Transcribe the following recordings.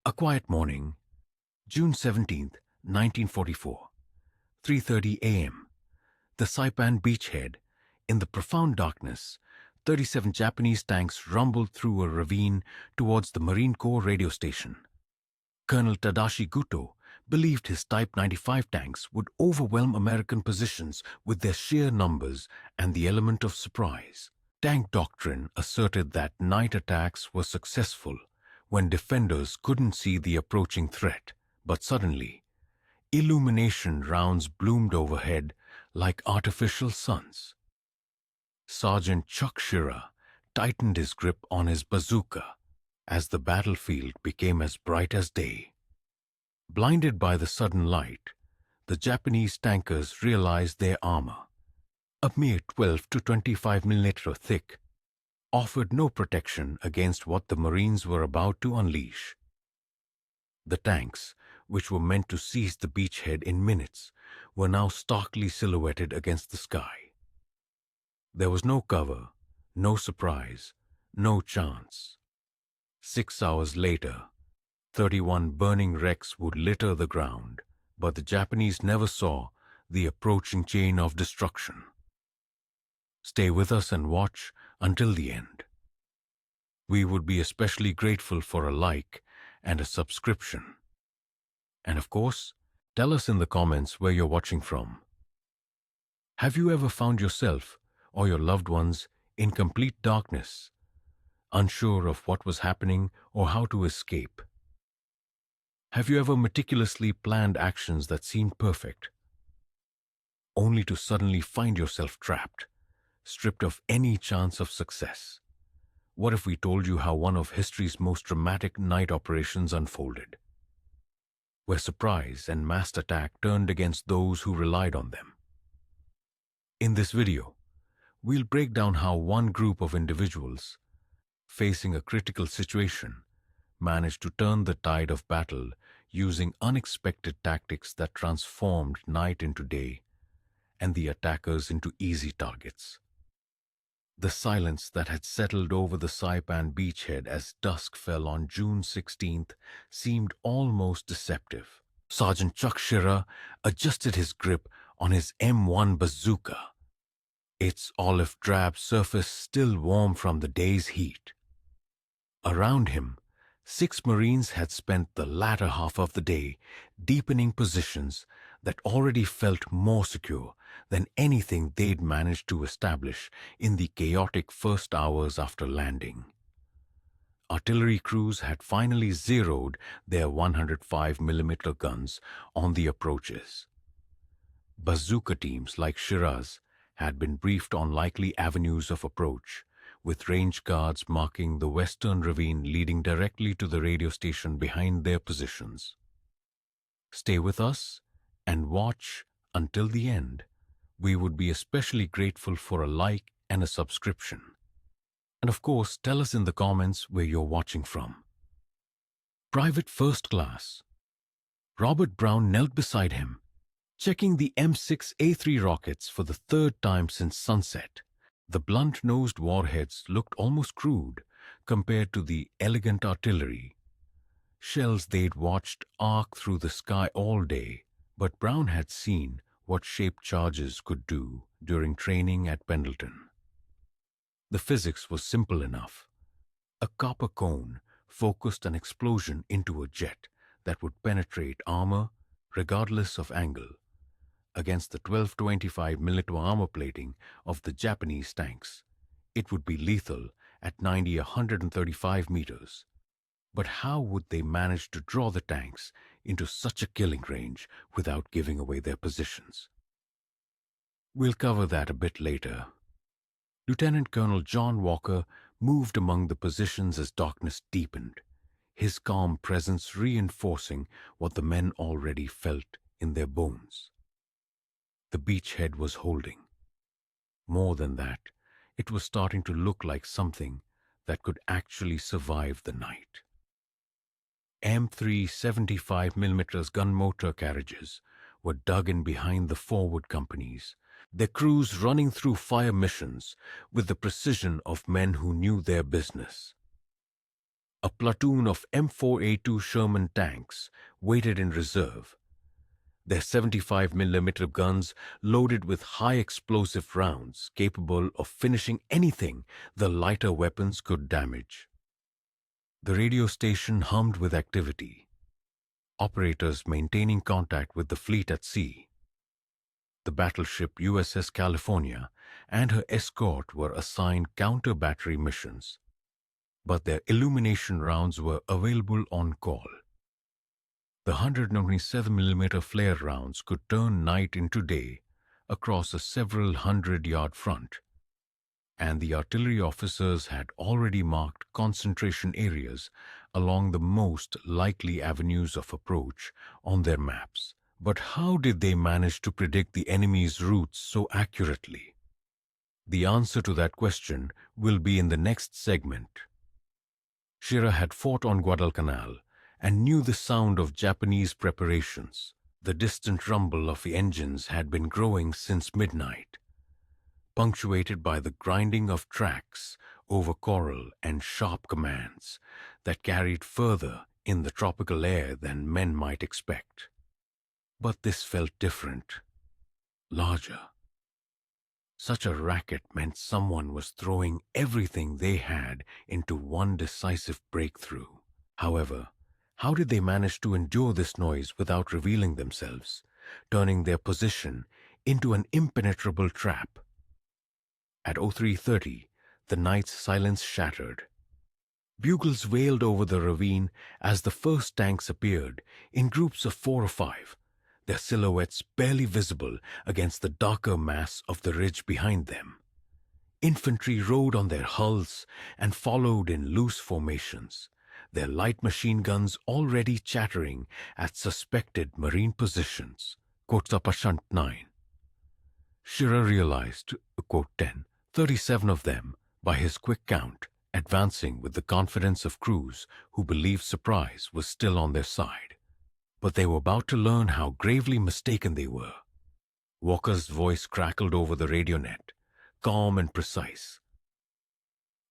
A quiet morning, June 17th, 1944, 3:30 a.m. The Saipan Beachhead. In the profound darkness, 37 Japanese tanks rumbled through a ravine towards the Marine Corps radio station. Colonel Tadashi Guto believed his Type 95 tanks would overwhelm American positions with their sheer numbers and the element of surprise. Tank doctrine asserted that night attacks were successful when defenders couldn't see the approaching threat, but suddenly, illumination rounds bloomed overhead like artificial suns. Sergeant Chuck Shearer tightened his grip on his bazooka as the battlefield became as bright as day. Blinded by the sudden light, the Japanese tankers realized their armor, a mere 12 to 25 millimeter thick, offered no protection against what the Marines were about to unleash. The tanks, which were meant to seize the beachhead in minutes, were now starkly silhouetted against the sky. There was no cover, no surprise, no chance. 6 hours later, 31 burning wrecks would litter the ground, but the Japanese never saw the approaching chain of destruction. Stay with us and watch until the end. We would be especially grateful for a like and a subscription. And of course, tell us in the comments where you're watching from. Have you ever found yourself or your loved ones in complete darkness, unsure of what was happening or how to escape? Have you ever meticulously planned actions that seemed perfect, only to suddenly find yourself trapped, stripped of any chance of success? What if we told you how one of history's most dramatic night operations unfolded, where surprise and massed attack turned against those who relied on them? In this video, we'll break down how one group of individuals, facing a critical situation, managed to turn the tide of battle using unexpected tactics that transformed night into day and the attackers into easy targets. The silence that had settled over the Saipan beachhead as dusk fell on June 16th seemed almost deceptive. Sergeant Chuck Shearer adjusted his grip on his M1 bazooka, its olive drab surface still warm from the day's heat. Around him, 6 Marines had spent the latter half of the day deepening positions that already felt more secure than anything they'd managed to establish in the chaotic first hours after landing. Artillery crews had finally zeroed their 105mm guns on the approaches. Bazooka teams like Shearer's had been briefed on likely avenues of approach, with range guards marking the western ravine leading directly to the radio station behind their positions. Stay with us and watch until the end. We would be especially grateful for a like and a subscription. And of course, tell us in the comments where you're watching from. Private First Class. Robert Brown knelt beside him, checking the M6A3 rockets for the third time since sunset. The blunt-nosed warheads looked almost crude compared to the elegant artillery, shells they'd watched arc through the sky all day, but Brown had seen what shaped charges could do during training at Pendleton. The physics was simple enough. A copper cone focused an explosion into a jet that would penetrate armor regardless of angle. Against the 12-25mm armor plating of the Japanese tanks, it would be lethal at 90-135 meters. But how would they manage to draw the tanks into such a killing range without giving away their positions? We'll cover that a bit later. Lieutenant Colonel John Walker moved among the positions as darkness deepened, his calm presence reinforcing what the men already felt in their bones. The beachhead was holding. More than that, it was starting to look like something that could actually survive the night. M3 75mm gun motor carriages were dug in behind the forward companies, their crews running through fire missions with the precision of men who knew their business. A platoon of M4A2 Sherman tanks waited in reserve, their 75mm guns loaded with high explosive rounds capable of finishing anything the lighter weapons could damage. The radio station hummed with activity, operators maintaining contact with the fleet at sea. The battleship USS California and her escort were assigned counter-battery missions, but their illumination rounds were available on call. The 127mm flare rounds could turn night into day across a several hundred-yard front, and the artillery officers had already marked concentration areas along the most likely avenues of approach on their maps. But how did they manage to predict the enemy's routes so accurately? The answer to that question will be in the next segment. Shira had fought on Guadalcanal and knew the sound of Japanese preparations. The distant rumble of the engines had been growing since midnight, punctuated by the grinding of tracks over coral and sharp commands that carried further in the tropical air than men might expect. But this felt different, larger. Such a racket meant someone was throwing everything they had into one decisive breakthrough. However, how did they manage to endure this noise without revealing themselves, turning their position into an impenetrable trap? At 03:30, the night's silence shattered. Bugles wailed over the ravine as the first tanks appeared in groups of 4 or 5, their silhouettes barely visible against the darker mass of the ridge behind them. Infantry rode on their hulls and followed in loose formations, their light machine guns already chattering at suspected marine positions. Sapashant 9. Shira realized, quote 10, 37 of them, by his quick count, advancing with the confidence of crews who believed surprise was still on their side. But they were about to learn how gravely mistaken they were. Walker's voice crackled over the radio net, calm and precise.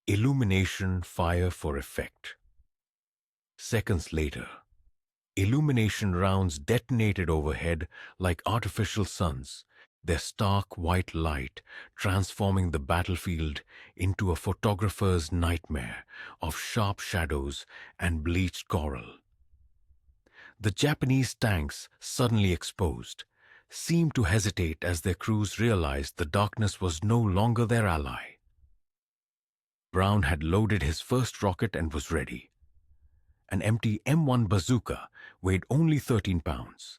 Illumination fire for effect. Seconds later, illumination rounds detonated overhead like artificial suns, their stark white light transforming the battlefield into a photographer's nightmare of sharp shadows and bleached coral. The Japanese tanks, suddenly exposed, seemed to hesitate as their crews realized the darkness was no longer their ally. Brown had loaded his first rocket and was ready. An empty M1 bazooka weighed only 13 pounds.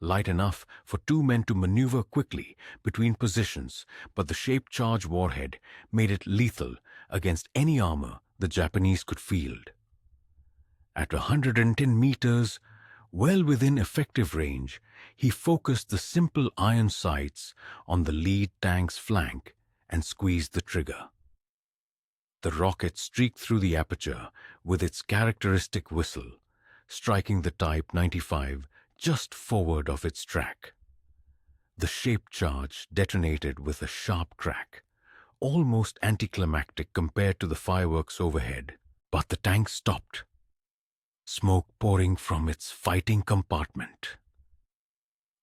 Light enough for 2 men to maneuver quickly between positions, but the shaped charge warhead made it lethal against any armor the Japanese could field. At 110 meters, well within effective range, he focused the simple iron sights on the lead tank's flank and squeezed the trigger. The rocket streaked through the aperture with its characteristic whistle, striking the Type 95 just forward of its track. The shaped charge detonated with a sharp crack, almost anticlimactic compared to the fireworks overhead, but the tank stopped, smoke pouring from its fighting compartment.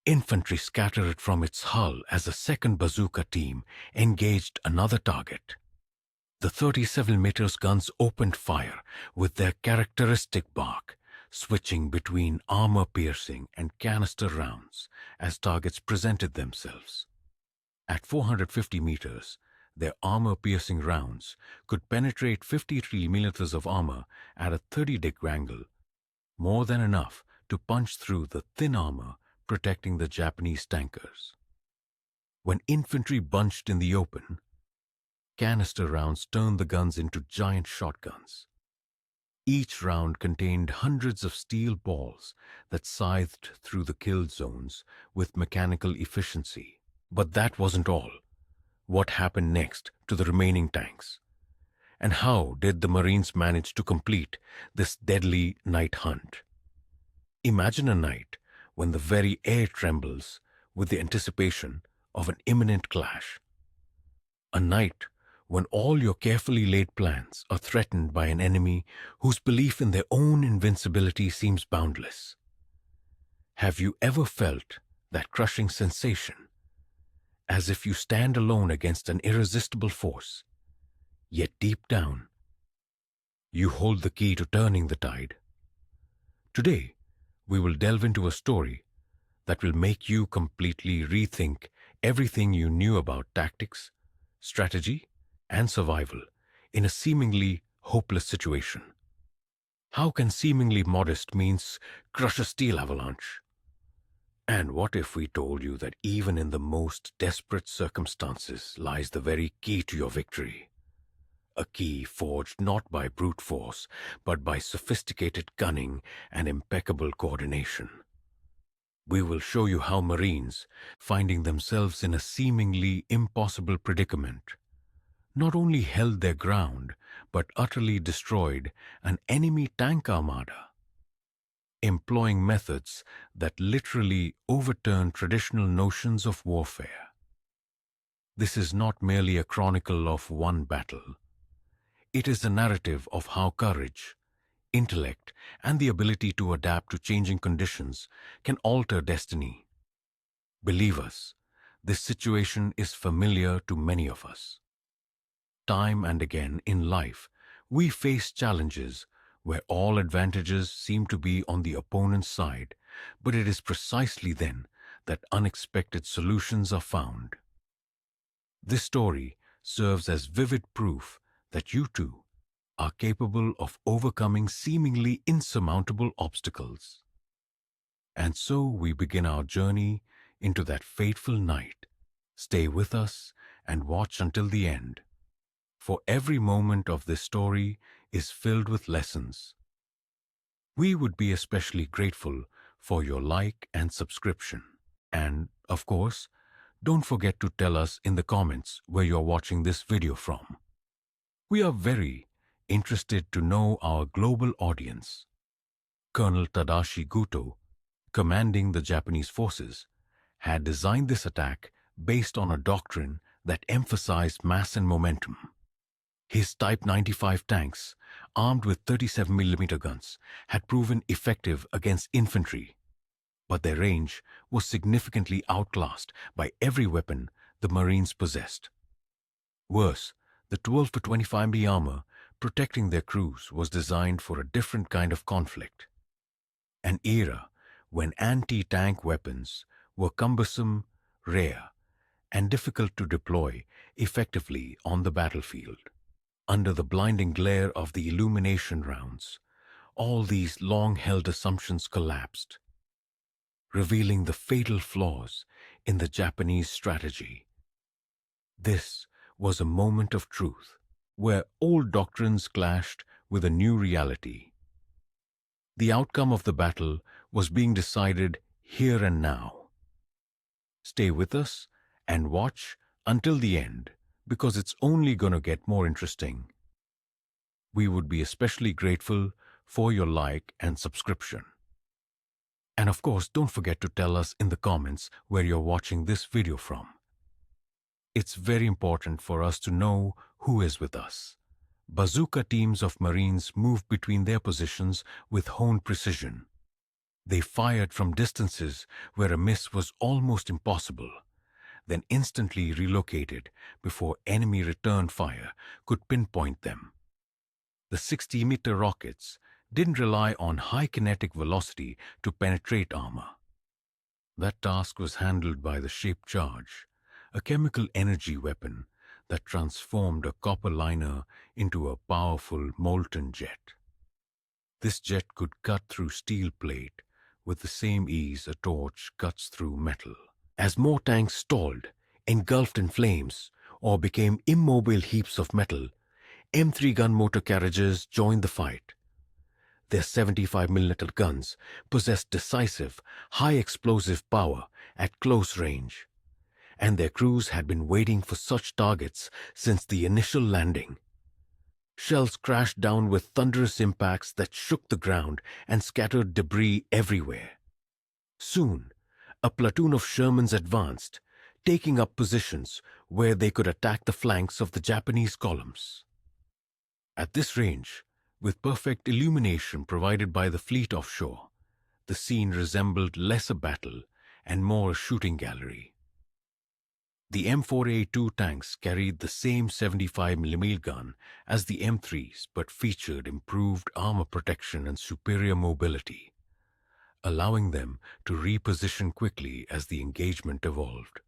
Infantry scattered from its hull as a second bazooka team engaged another target. The 37mm guns opened fire with their characteristic bark, switching between armor-piercing and canister rounds as targets presented themselves. At 450 meters, their armor-piercing rounds could penetrate 53 millimeters of armor at a 30-degree angle, more than enough to punch through the thin armor protecting the Japanese tankers. When infantry bunched in the open, canister rounds turned the guns into giant shotguns. Each round contained hundreds of steel balls that scythed through the kill zones with mechanical efficiency. But that wasn't all. What happened next to the remaining tanks? And how did the Marines manage to complete this deadly night hunt? Imagine a night when the very air trembles with the anticipation of an imminent clash. A night when all your carefully laid plans are threatened by an enemy whose belief in their own invincibility seems boundless. Have you ever felt that crushing sensation, as if you stand alone against an irresistible force, yet deep down, you hold the key to turning the tide? Today, we will delve into a story that will make you completely rethink everything you knew about tactics, strategy, and survival in a seemingly hopeless situation. How can seemingly modest means crush a steel avalanche? And what if we told you that even in the most desperate circumstances lies the very key to your victory? A key forged not by brute force, but by sophisticated cunning and impeccable coordination. We will show you how Marines, finding themselves in a seemingly impossible predicament, not only held their ground, but utterly destroyed an enemy tank armada, employing methods that literally overturn traditional notions of warfare. This is not merely a chronicle of one battle. It is a narrative of how courage, intellect, and the ability to adapt to changing conditions can alter destiny. Believe us, this situation is familiar to many of us. Time and again in life, we face challenges where all advantages seem to be on the opponent's side, but it is precisely then that unexpected solutions are found. This story serves as vivid proof that you too are capable of overcoming seemingly insurmountable obstacles. And so we begin our journey into that fateful night. Stay with us and watch until the end, for every moment of this story is filled with lessons. We would be especially grateful for your like and subscription. And, of course, don't forget to tell us in the comments where you're watching this video from. We are very interested to know our global audience. Colonel Tadashi Goto, commanding the Japanese forces, had designed this attack based on a doctrine that emphasized mass and momentum. His Type 95 tanks, armed with 37mm guns, had proven effective against infantry, but their range was significantly outclassed by every weapon the Marines possessed. Worse, the 12-25mm armor protecting their crews was designed for a different kind of conflict, an era when anti-tank weapons were cumbersome, rare, and difficult to deploy effectively on the battlefield. Under the blinding glare of the illumination rounds, all these long-held assumptions collapsed, revealing the fatal flaws in the Japanese strategy. This was a moment of truth, where old doctrines clashed with a new reality. The outcome of the battle was being decided here and now. Stay with us and watch until the end, because it's only going to get more interesting. We would be especially grateful for your like and subscription. And of course, don't forget to tell us in the comments where you're watching this video from. It's very important for us to know who is with us. Bazooka teams of Marines moved between their positions with honed precision. They fired from distances where a miss was almost impossible, then instantly relocated before enemy return fire could pinpoint them. The 60-meter rockets didn't rely on high kinetic velocity to penetrate armor. That task was handled by the shape charge, a chemical energy weapon that transformed a copper liner into a powerful molten jet. This jet could cut through steel plate with the same ease a torch cuts through metal. As more tanks stalled, engulfed in flames, or became immobile heaps of metal, M3 gun motor carriages joined the fight. Their 75mm guns possessed decisive, high-explosive power at close range, and their crews had been waiting for such targets since the initial landing. Shells crashed down with thunderous impacts that shook the ground and scattered debris everywhere. Soon, a platoon of Shermans advanced, taking up positions where they could attack the flanks of the Japanese columns. At this range, with perfect illumination provided by the fleet offshore, the scene resembled less a battle and more a shooting gallery. The M4A2 tanks carried the same 75mm gun as the M3s but featured improved armor protection and superior mobility, allowing them to reposition quickly as the engagement evolved.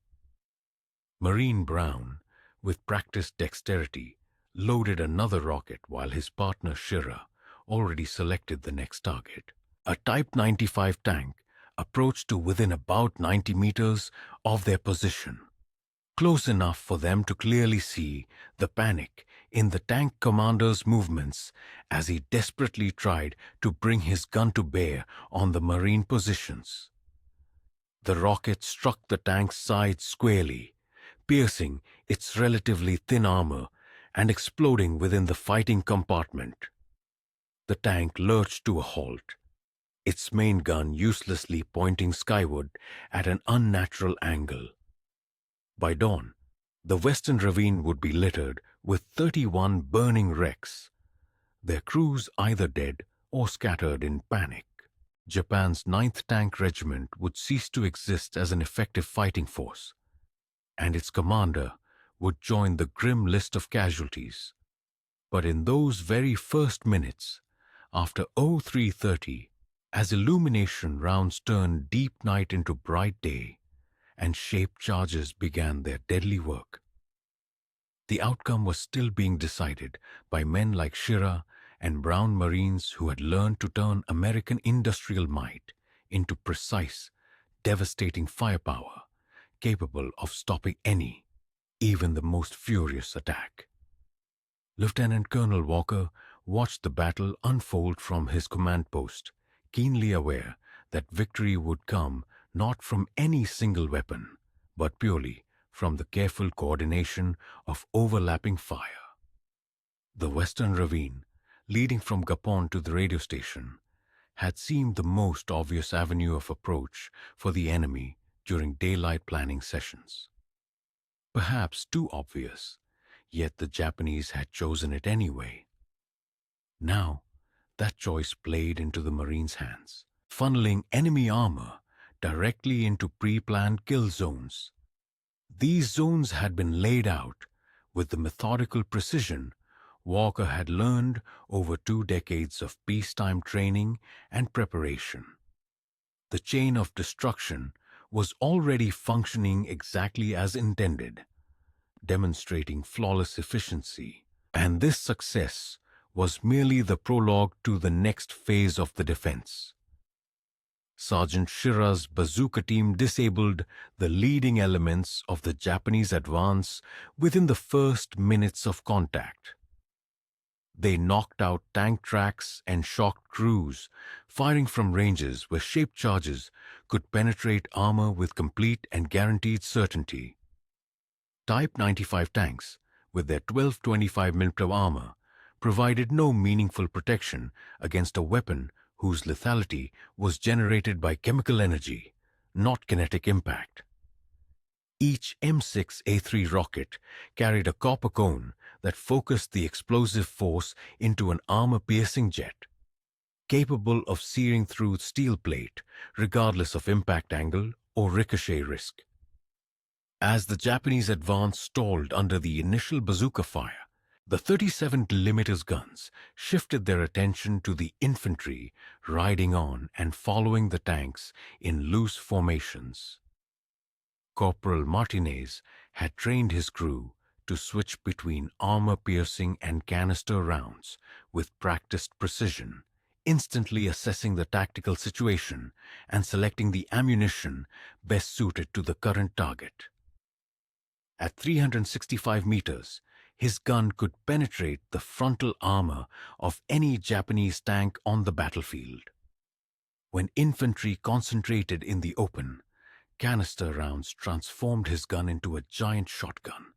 Marine Brown, with practiced dexterity, loaded another rocket while his partner Shira already selected the next target. A Type 95 tank approached to within about 90 meters of their position, close enough for them to clearly see the panic in the tank commander's movements as he desperately tried to bring his gun to bear on the Marine positions. The rocket struck the tank's side squarely, piercing its relatively thin armor and exploding within the fighting compartment. The tank lurched to a halt, its main gun uselessly pointing skyward at an unnatural angle. By dawn, the western ravine would be littered with 31 burning wrecks, their crews either dead or scattered in panic. Japan's 9th Tank Regiment would cease to exist as an effective fighting force, and its commander would join the grim list of casualties. But in those very first minutes, after 0330, as illumination rounds turned deep night into bright day, and shaped charges began their deadly work, the outcome was still being decided by men like Shira and Brown Marines who had learned to turn American industrial might into precise, devastating firepower, capable of stopping any, even the most furious attack. Lieutenant Colonel Walker watched the battle unfold from his command post, keenly aware that victory would come not from any single weapon, but purely from the careful coordination of overlapping fire. The western ravine, leading from Gapon to the radio station, had seemed the most obvious avenue of approach for the enemy during daylight planning sessions. Perhaps too obvious, yet the Japanese had chosen it anyway. Now, that choice played into the Marines' hands, funneling enemy armor directly into pre-planned kill zones. These zones had been laid out with the methodical precision Walker had learned over 2 decades of peacetime training and preparation. The chain of destruction was already functioning exactly as intended, demonstrating flawless efficiency, and this success was merely the prologue to the next phase of the defense. Sergeant Shira's bazooka team disabled the leading elements of the Japanese advance within the first minutes of contact. They knocked out tank tracks and shocked crews, firing from ranges where shaped charges could penetrate armor with complete and guaranteed certainty. Type 95 tanks, with their 1225mm armor, provided no meaningful protection against a weapon whose lethality was generated by chemical energy, not kinetic impact. Each M6A3 rocket carried a copper cone that focused the explosive force into an armor-piercing jet, capable of searing through steel plate regardless of impact angle or ricochet risk. As the Japanese advance stalled under the initial bazooka fire, the 37mm guns shifted their attention to the infantry riding on and following the tanks in loose formations. Corporal Martinez had trained his crew to switch between armor-piercing and canister rounds with practiced precision, instantly assessing the tactical situation and selecting the ammunition best suited to the current target. At 365 meters, his gun could penetrate the frontal armor of any Japanese tank on the battlefield. When infantry concentrated in the open, canister rounds transformed his gun into a giant shotgun,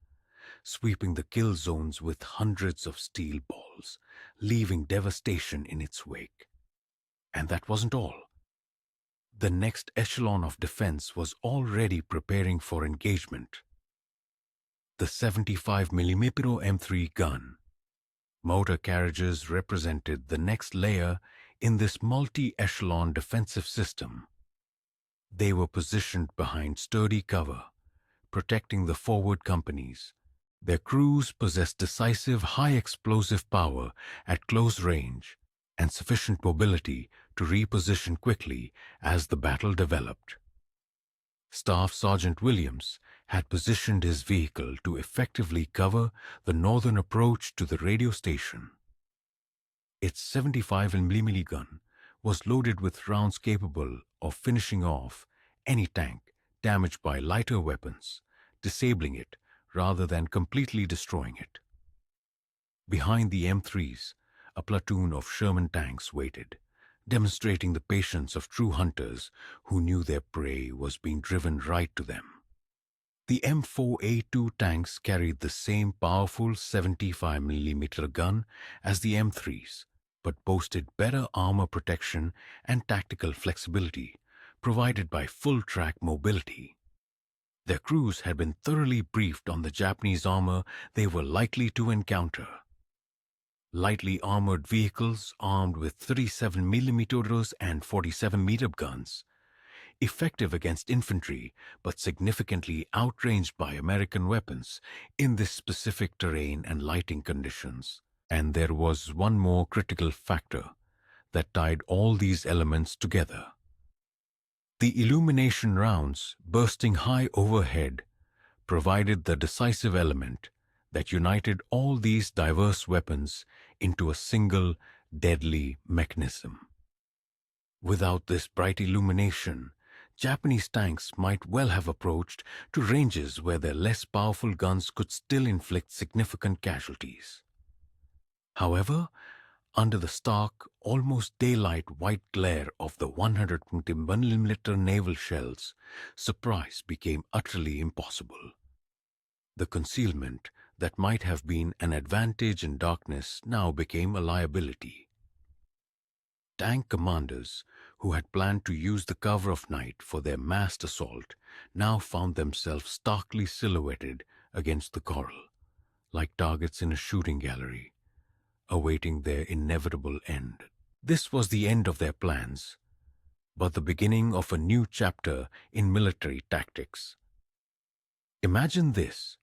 sweeping the kill zones with hundreds of steel balls, leaving devastation in its wake. And that wasn't all. The next echelon of defense was already preparing for engagement. the 75mm M3 gun. Motor carriages represented the next layer in this multi-echelon defensive system. They were positioned behind sturdy cover, protecting the forward companies. Their crews possessed decisive high-explosive power at close range and sufficient mobility to reposition quickly as the battle developed. Staff Sergeant Williams had positioned his vehicle to effectively cover the northern approach to the radio station. Its 75mm gun was loaded with rounds capable of finishing off any tank damaged by lighter weapons, disabling it rather than completely destroying it. Behind the M3s, a platoon of Sherman tanks waited, demonstrating the patience of true hunters who knew their prey was being driven right to them. The M4A2 tanks carried the same powerful 75mm gun as the M3s, but boasted better armor protection and tactical flexibility provided by full-track mobility. Their crews had been thoroughly briefed on the Japanese armor they were likely to encounter. Lightly armored vehicles armed with 37mm and 47mm guns, effective against infantry but significantly outranged by American weapons in this specific terrain and lighting conditions. And there was one more critical factor that tied all these elements together. The illumination rounds bursting high overhead provided the decisive element that united all these diverse weapons into a single deadly mechanism. Without this bright illumination, Japanese tanks might well have approached to ranges where their less powerful guns could still inflict significant casualties. However, under the stark, almost daylight white glare of the 120mm naval shells, surprise became utterly impossible. The concealment that might have been an advantage in darkness now became a liability. Tank commanders who had planned to use the cover of night for their massed assault now found themselves starkly silhouetted against the coral, like targets in a shooting gallery, awaiting their inevitable end. This was the end of their plans, but the beginning of a new chapter in military tactics. Imagine this.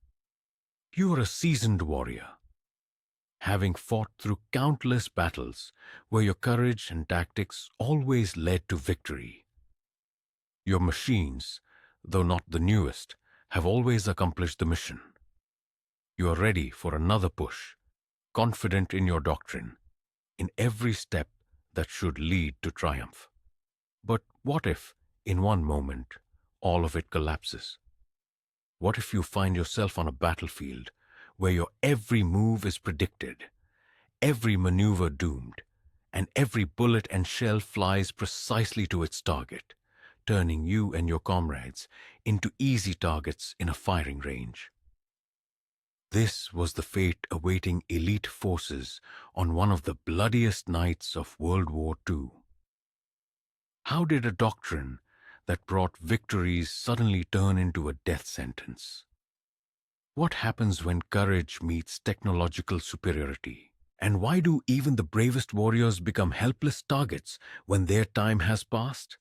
You are a seasoned warrior, having fought through countless battles where your courage and tactics always led to victory. Your machines, though not the newest, have always accomplished the mission. You are ready for another push, confident in your doctrine, in every step that should lead to triumph. But what if, in one moment, all of it collapses? What if you find yourself on a battlefield where your every move is predicted, every maneuver doomed, and every bullet and shell flies precisely to its target, turning you and your comrades into easy targets in a firing range? This was the fate awaiting elite forces on one of the bloodiest nights of World War II. How did a doctrine that brought victories suddenly turn into a death sentence? What happens when courage meets technological superiority? And why do even the bravest warriors become helpless targets when their time has passed?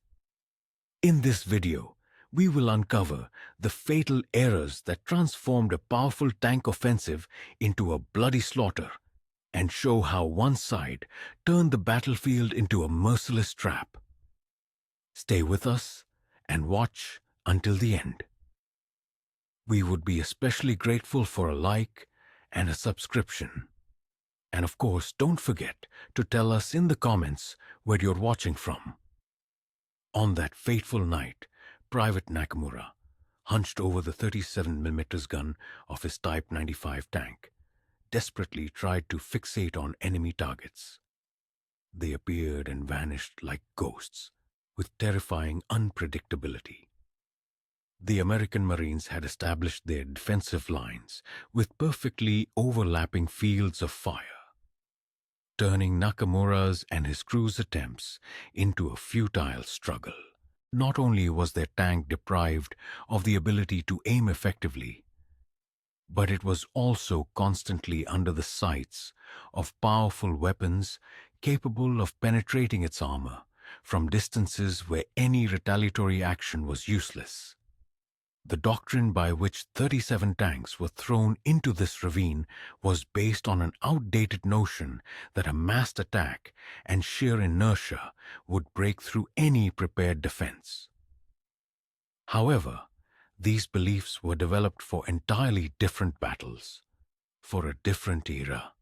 In this video, we will uncover the fatal errors that transformed a powerful tank offensive into a bloody slaughter and show how one side turned the battlefield into a merciless trap. Stay with us and watch until the end. We would be especially grateful for a like and a subscription. And of course, don't forget to tell us in the comments where you're watching from. On that fateful night, Private Nakamura, hunched over the 37mm gun of his Type 95 tank, desperately tried to fixate on enemy targets. They appeared and vanished like ghosts, with terrifying unpredictability. The American Marines had established their defensive lines with perfectly overlapping fields of fire, turning Nakamura's and his crew's attempts into a futile struggle. Not only was their tank deprived of the ability to aim effectively, But it was also constantly under the sights of powerful weapons capable of penetrating its armor from distances where any retaliatory action was useless. The doctrine by which 37 tanks were thrown into this ravine was based on an outdated notion that a massed attack and sheer inertia would break through any prepared defense. However, these beliefs were developed for entirely different battles, for a different era.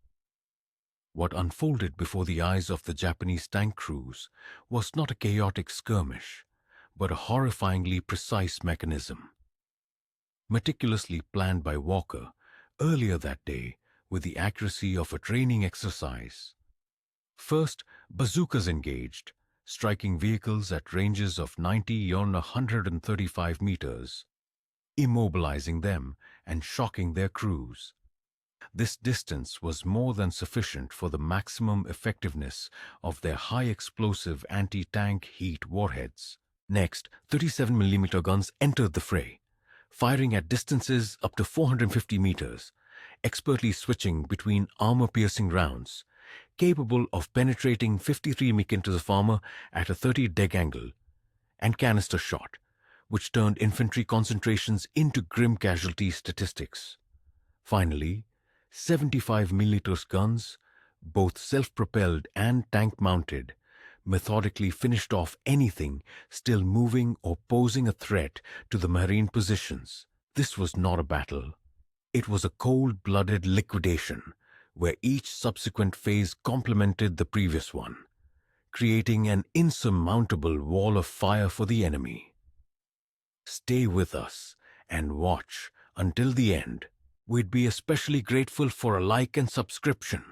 What unfolded before the eyes of the Japanese tank crews was not a chaotic skirmish, but a horrifyingly precise mechanism. Meticulously planned by Walker earlier that day with the accuracy of a training exercise. First, bazookas engaged, striking vehicles at ranges of 90 or 135 meters, immobilizing them and shocking their crews. This distance was more than sufficient for the maximum effectiveness of their high-explosive anti-tank heat warheads. Next, 37mm guns entered the fray, firing at distances up to 450 meters, expertly switching between armor-piercing rounds, capable of penetrating 53 mm of armor at a 30-deg angle, and canister shot, which turned infantry concentrations into grim casualty statistics. Finally, 75mm guns, both self-propelled and tank-mounted, methodically finished off anything still moving or posing a threat to the Marine positions. This was not a battle. It was a cold-blooded liquidation, where each subsequent phase complemented the previous one, creating an insurmountable wall of fire for the enemy. Stay with us and watch until the end. We'd be especially grateful for a like and subscription.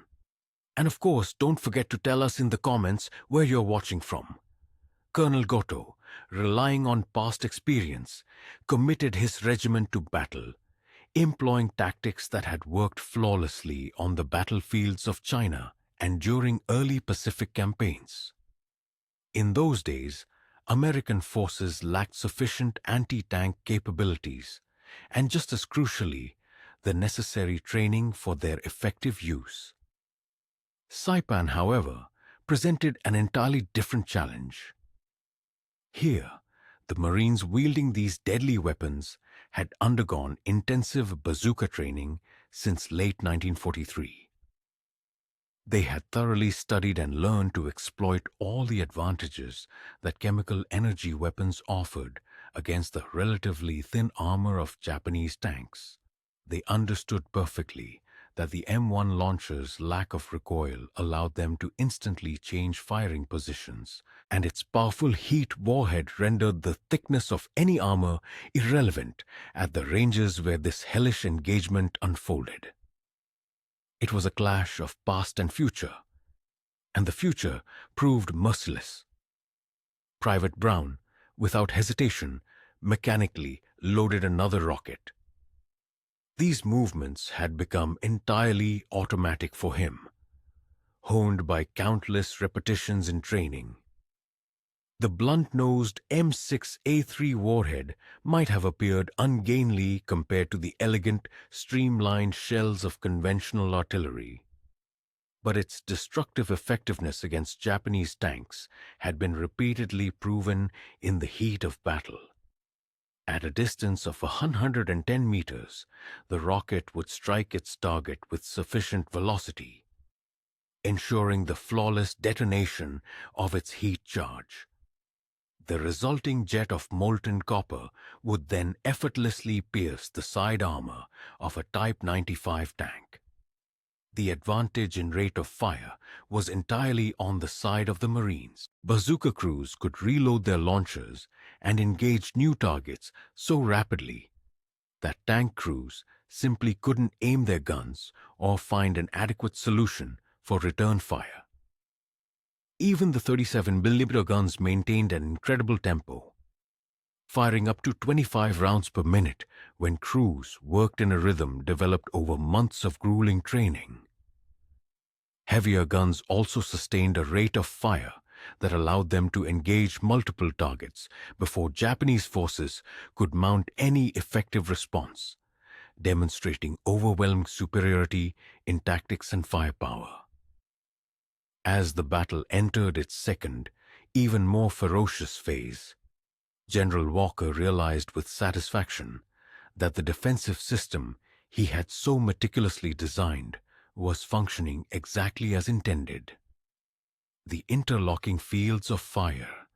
And of course, don't forget to tell us in the comments where you're watching from. Colonel Goto, relying on past experience, committed his regiment to battle, employing tactics that had worked flawlessly on the battlefields of China and during early Pacific campaigns. In those days, American forces lacked sufficient anti-tank capabilities, and just as crucially, the necessary training for their effective use. Saipan, however, presented an entirely different challenge. Here, the Marines wielding these deadly weapons had undergone intensive bazooka training since late 1943. They had thoroughly studied and learned to exploit all the advantages that chemical energy weapons offered against the relatively thin armor of Japanese tanks. They understood perfectly that the M1 launcher's lack of recoil allowed them to instantly change firing positions, and its powerful heat warhead rendered the thickness of any armor irrelevant at the ranges where this hellish engagement unfolded. It was a clash of past and future, and the future proved merciless. Private Brown, without hesitation, mechanically loaded another rocket. These movements had become entirely automatic for him, honed by countless repetitions in training. The blunt-nosed M6A3 warhead might have appeared ungainly compared to the elegant, streamlined shells of conventional artillery, but its destructive effectiveness against Japanese tanks had been repeatedly proven in the heat of battle. At a distance of 110 meters, the rocket would strike its target with sufficient velocity, ensuring the flawless detonation of its heat charge. The resulting jet of molten copper would then effortlessly pierce the side armor of a Type 95 tank. The advantage in rate of fire was entirely on the side of the Marines. Bazooka crews could reload their launchers and engage new targets so rapidly that tank crews simply couldn't aim their guns or find an adequate solution for return fire. Even the 37mm guns maintained an incredible tempo, firing up to 25 rounds per minute when crews worked in a rhythm developed over months of grueling training. Heavier guns also sustained a rate of fire that allowed them to engage multiple targets before Japanese forces could mount any effective response, demonstrating overwhelming superiority in tactics and firepower. As the battle entered its second, even more ferocious phase, General Walker realized with satisfaction that the defensive system he had so meticulously designed was functioning exactly as intended. The interlocking fields of fire,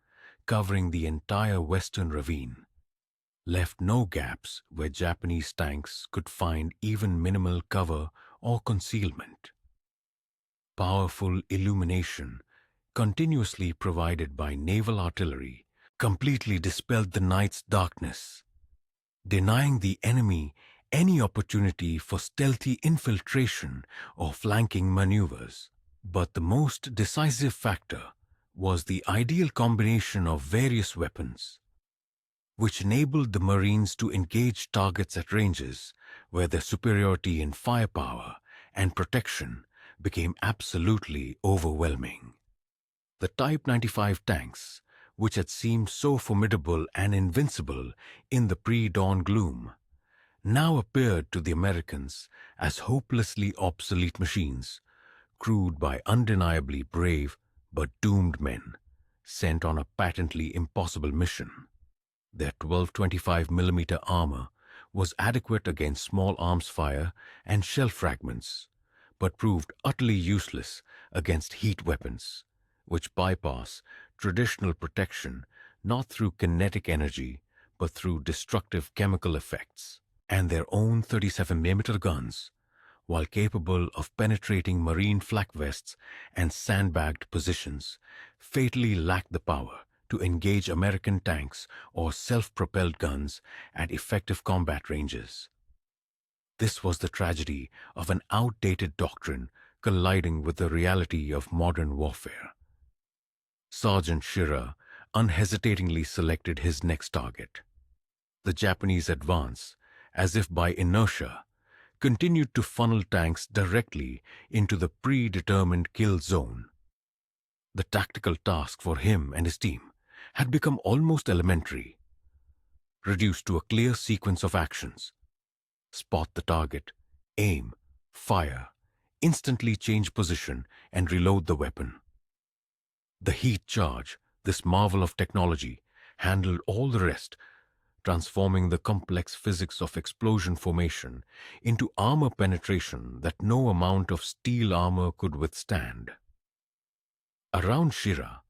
covering the entire western ravine, left no gaps where Japanese tanks could find even minimal cover or concealment. Powerful illumination, continuously provided by naval artillery, completely dispelled the night's darkness, denying the enemy any opportunity for stealthy infiltration or flanking maneuvers. But the most decisive factor was the ideal combination of various weapons, which enabled the Marines to engage targets at ranges where their superiority in firepower and protection became absolutely overwhelming. The Type 95 tanks, which had seemed so formidable and invincible in the pre-dawn gloom, now appeared to the Americans as hopelessly obsolete machines, crewed by undeniably brave but doomed men, sent on a patently impossible mission. Their 12-25mm armor was adequate against small arms fire and shell fragments, but proved utterly useless against heat weapons, which bypass traditional protection not through kinetic energy but through destructive chemical effects. And their own 37mm guns, while capable of penetrating marine flak vests and sandbagged positions, fatally lacked the power to engage American tanks or self-propelled guns at effective combat ranges. This was the tragedy of an outdated doctrine colliding with the reality of modern warfare. Sergeant Shira unhesitatingly selected his next target. The Japanese advance, as if by inertia, continued to funnel tanks directly into the predetermined kill zone. The tactical task for him and his team had become almost elementary, reduced to a clear sequence of actions: spot the target, aim, fire, instantly change position, and reload the weapon. The heat charge, this marvel of technology, handled all the rest, transforming the complex physics of explosion formation into armor penetration that no amount of steel armor could withstand. Around Shira,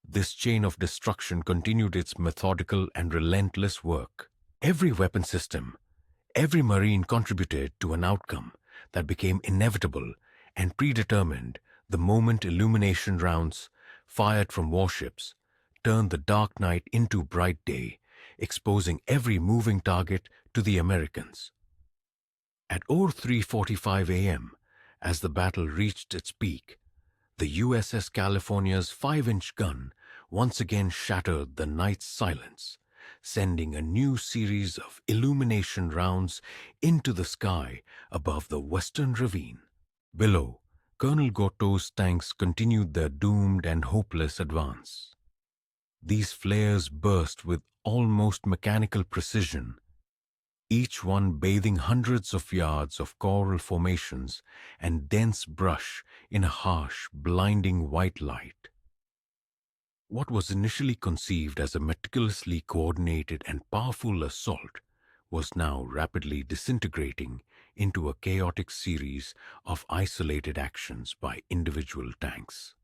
this chain of destruction continued its methodical and relentless work. Every weapon system, every Marine contributed to an outcome that became inevitable and predetermined the moment illumination rounds, fired from warships, turned the dark night into bright day, exposing every moving target to the Americans. At 03:45 a.m., as the battle reached its peak, the USS California's 5-inch gun once again shattered the night's silence, sending a new series of illumination rounds into the sky above the western ravine. Below, Colonel Goto's tanks continued their doomed and hopeless advance. These flares burst with almost mechanical precision, each one bathing hundreds of yards of coral formations and dense brush in a harsh, blinding white light. What was initially conceived as a meticulously coordinated and powerful assault was now rapidly disintegrating into a chaotic series of isolated actions by individual tanks.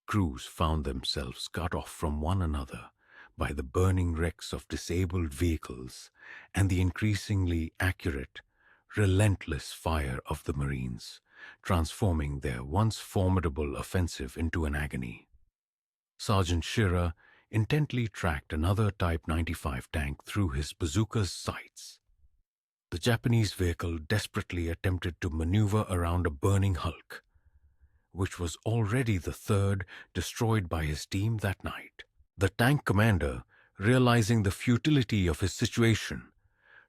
Crews found themselves cut off from one another by the burning wrecks of disabled vehicles and the increasingly accurate, relentless fire of the Marines, transforming their once formidable offensive into an agony. Sergeant Shira intently tracked another Type 95 tank through his bazooka's sights. The Japanese vehicle desperately attempted to maneuver around a burning hulk, which was already the third destroyed by his team that night. The tank commander, realizing the futility of his situation,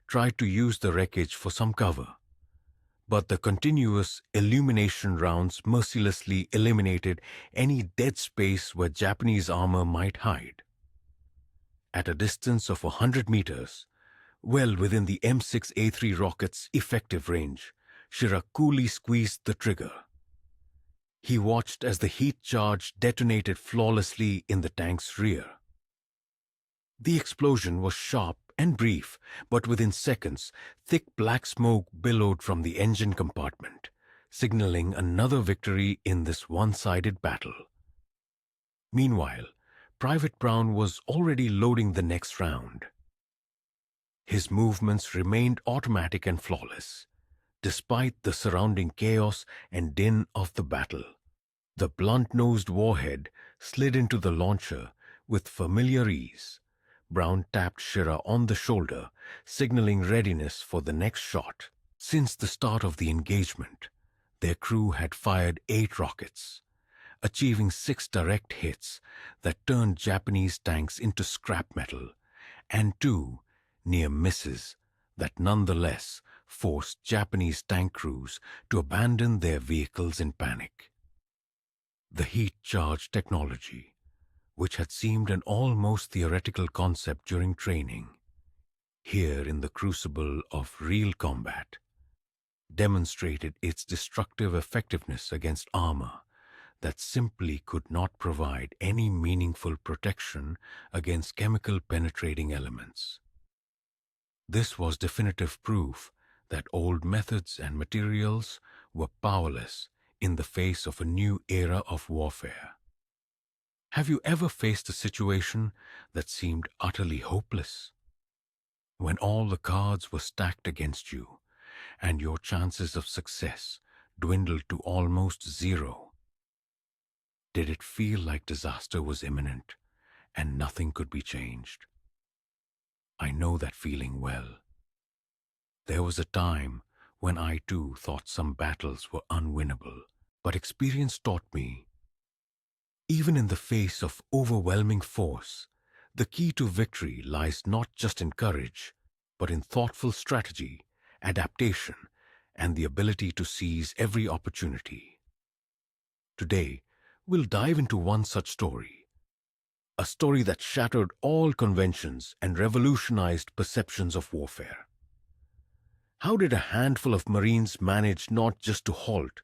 tried to use the wreckage for some cover, but the continuous illumination rounds mercilessly eliminated any dead space where Japanese armor might hide. At a distance of 100 meters, Well within the M6A3 rocket's effective range, Shira coolly squeezed the trigger. He watched as the heat charge detonated flawlessly in the tank's rear. The explosion was sharp and brief, but within seconds, thick black smoke billowed from the engine compartment, signaling another victory in this one-sided battle. Meanwhile, Private Brown was already loading the next round. His movements remained automatic and flawless, despite the surrounding chaos and din of the battle. The blunt-nosed warhead slid into the launcher with familiar ease. Brown tapped Shira on the shoulder, signaling readiness for the next shot. Since the start of the engagement, their crew had fired 8 rockets, achieving 6 direct hits that turned Japanese tanks into scrap metal, and 2 near misses that nonetheless forced Japanese tank crews to abandon their vehicles in panic. The heat-charge technology, which had seemed an almost theoretical concept during training, here in the crucible of real combat, demonstrated its destructive effectiveness against armor that simply could not provide any meaningful protection against chemical-penetrating elements. This was definitive proof that old methods and materials were powerless in the face of a new era of warfare. Have you ever faced a situation that seemed utterly hopeless? When all the cards were stacked against you and your chances of success dwindled to almost zero? Did it feel like disaster was imminent and nothing could be changed? I know that feeling well. There was a time when I too thought some battles were unwinnable, but experience taught me, even in the face of overwhelming force, the key to victory lies not just in courage, but in thoughtful strategy, adaptation, and the ability to seize every opportunity. Today, we'll dive into one such story, a story that shattered all conventions and revolutionized perceptions of warfare. How did a handful of Marines manage not just to halt,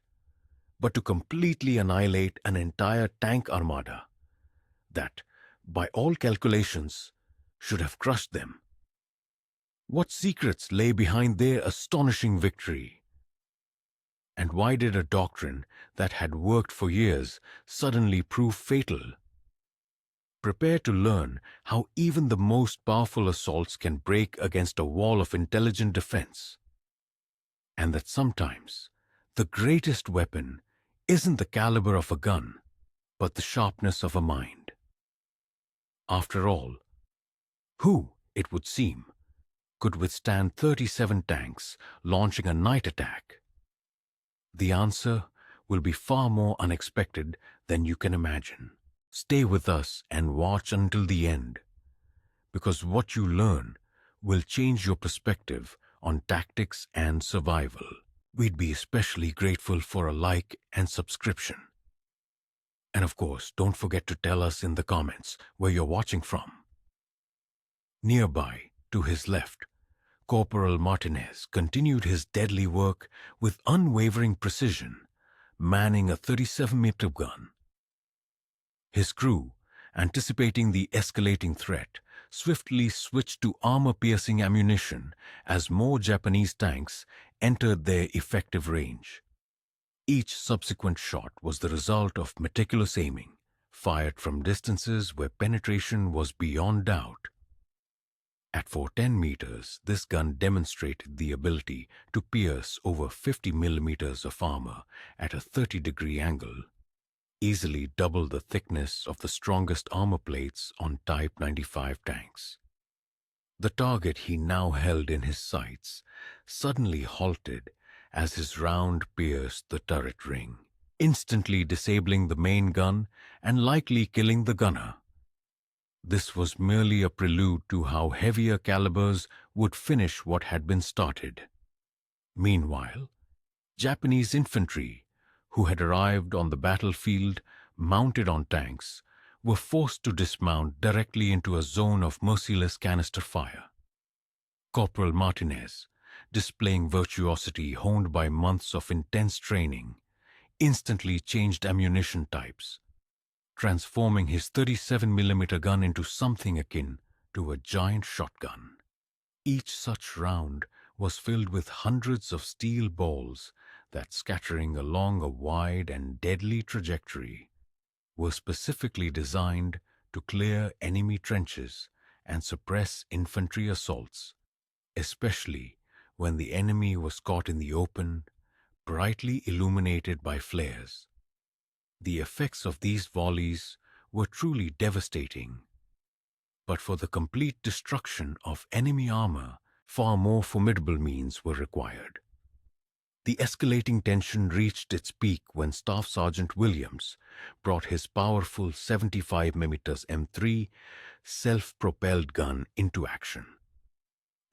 but to completely annihilate an entire tank armada that, by all calculations, should have crushed them? What secrets lay behind their astonishing victory? And why did a doctrine that had worked for years suddenly prove fatal? Prepare to learn how even the most powerful assaults can break against a wall of intelligent defense, and that sometimes the greatest weapon isn't the caliber of a gun, but the sharpness of a mind. After all, who, it would seem, could withstand 37 tanks launching a night attack? The answer will be far more unexpected than you can imagine. Stay with us and watch until the end, because what you learn will change your perspective on tactics and survival. We'd be especially grateful for a like and subscription. And of course, don't forget to tell us in the comments where you're watching from. Nearby, to his left, Corporal Martinez continued his deadly work with unwavering precision, manning a 37-meter gun. His crew, anticipating the escalating threat, swiftly switched to armor-piercing ammunition as more Japanese tanks entered their effective range. Each subsequent shot was the result of meticulous aiming, fired from distances where penetration was beyond doubt. At 410 meters, this gun demonstrated the ability to pierce over 50 millimeters of armor at a 30-degree angle, easily double the thickness of the strongest armor plates on Type 95 tanks. The target he now held in his sights suddenly halted as his round pierced the turret ring, instantly disabling the main gun and likely killing the gunner. This was merely a prelude to how heavier calibers would finish what had been started. Meanwhile, Japanese infantry, who had arrived on the battlefield mounted on tanks, were forced to dismount directly into a zone of merciless canister fire. Corporal Martinez, displaying virtuosity honed by months of intense training, instantly changed ammunition types, transforming his 37 mm gun into something akin to a giant shotgun. Each such round was filled with hundreds of steel balls that, scattering along a wide and deadly trajectory, were specifically designed to clear enemy trenches and suppress infantry assaults, especially when the enemy was caught in the open, brightly illuminated by flares. The effects of these volleys were truly devastating. But for the complete destruction of enemy armor, far more formidable means were required. The escalating tension reached its peak when Staff Sergeant Williams brought his powerful 75mm M3 self-propelled gun into action.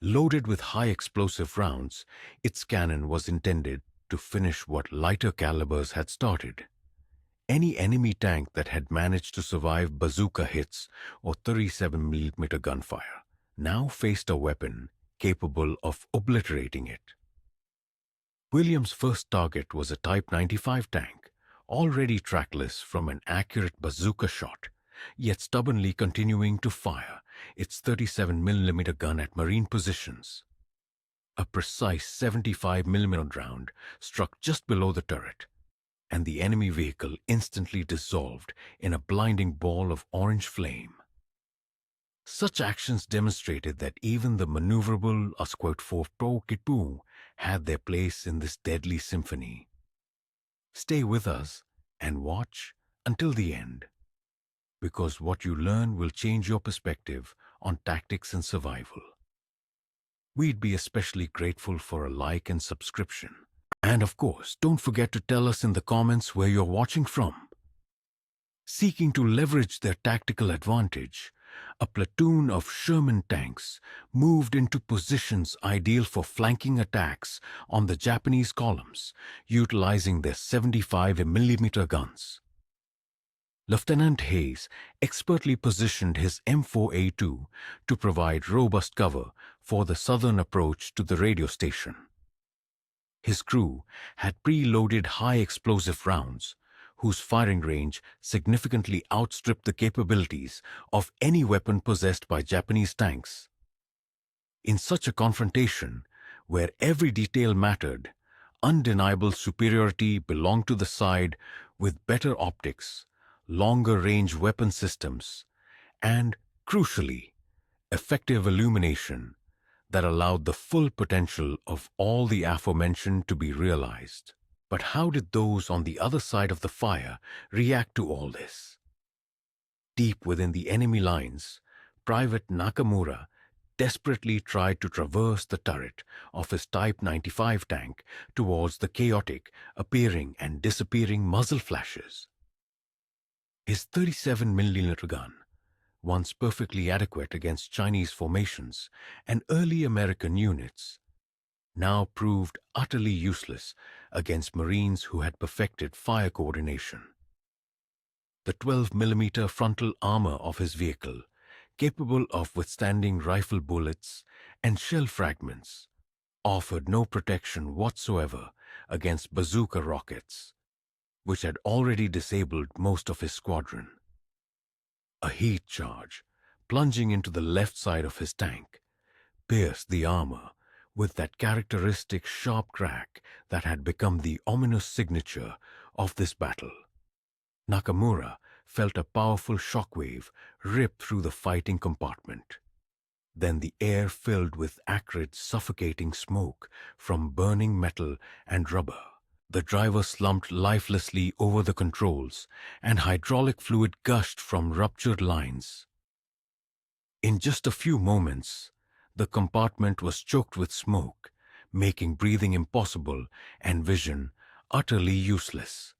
Loaded with high explosive rounds, its cannon was intended to finish what lighter calibers had started. Any enemy tank that had managed to survive bazooka hits or 37mm gunfire now faced a weapon capable of obliterating it. Williams' first target was a Type 95 tank, already trackless from an accurate bazooka shot, yet stubbornly continuing to fire its 37mm gun at Marine positions. A precise 75mm round struck just below the turret, and the enemy vehicle instantly dissolved in a blinding ball of orange flame. Such actions demonstrated that even the maneuverable Asquart-4 had their place in this deadly symphony. Stay with us and watch until the end, because what you learn will change your perspective on tactics and survival. We'd be especially grateful for a like and subscription. And of course, don't forget to tell us in the comments where you're watching from. Seeking to leverage their tactical advantage, a platoon of Sherman tanks moved into positions ideal for flanking attacks on the Japanese columns, utilizing their 75mm guns. Lieutenant Hayes expertly positioned his M4A2 to provide robust cover for the southern approach to the radio station. His crew had pre-loaded high-explosive rounds, whose firing range significantly outstripped the capabilities of any weapon possessed by Japanese tanks. In such a confrontation, where every detail mattered, undeniable superiority belonged to the side with better optics, longer-range weapon systems, and, crucially, effective illumination that allowed the full potential of all the aforementioned to be realized. But how did those on the other side of the fire react to all this? Deep within the enemy lines, Private Nakamura desperately tried to traverse the turret of his Type 95 tank towards the chaotic, appearing and disappearing muzzle flashes. His 37mm gun, once perfectly adequate against Chinese formations and early American units, now proved utterly useless against Marines who had perfected fire coordination. The 12mm frontal armor of his vehicle, capable of withstanding rifle bullets and shell fragments, offered no protection whatsoever against bazooka rockets, which had already disabled most of his squadron. A heat charge, plunging into the left side of his tank, pierced the armor with that characteristic sharp crack that had become the ominous signature of this battle. Nakamura felt a powerful shockwave rip through the fighting compartment. Then the air filled with acrid, suffocating smoke from burning metal and rubber. The driver slumped lifelessly over the controls, and hydraulic fluid gushed from ruptured lines. In just a few moments, the compartment was choked with smoke, making breathing impossible and vision utterly useless.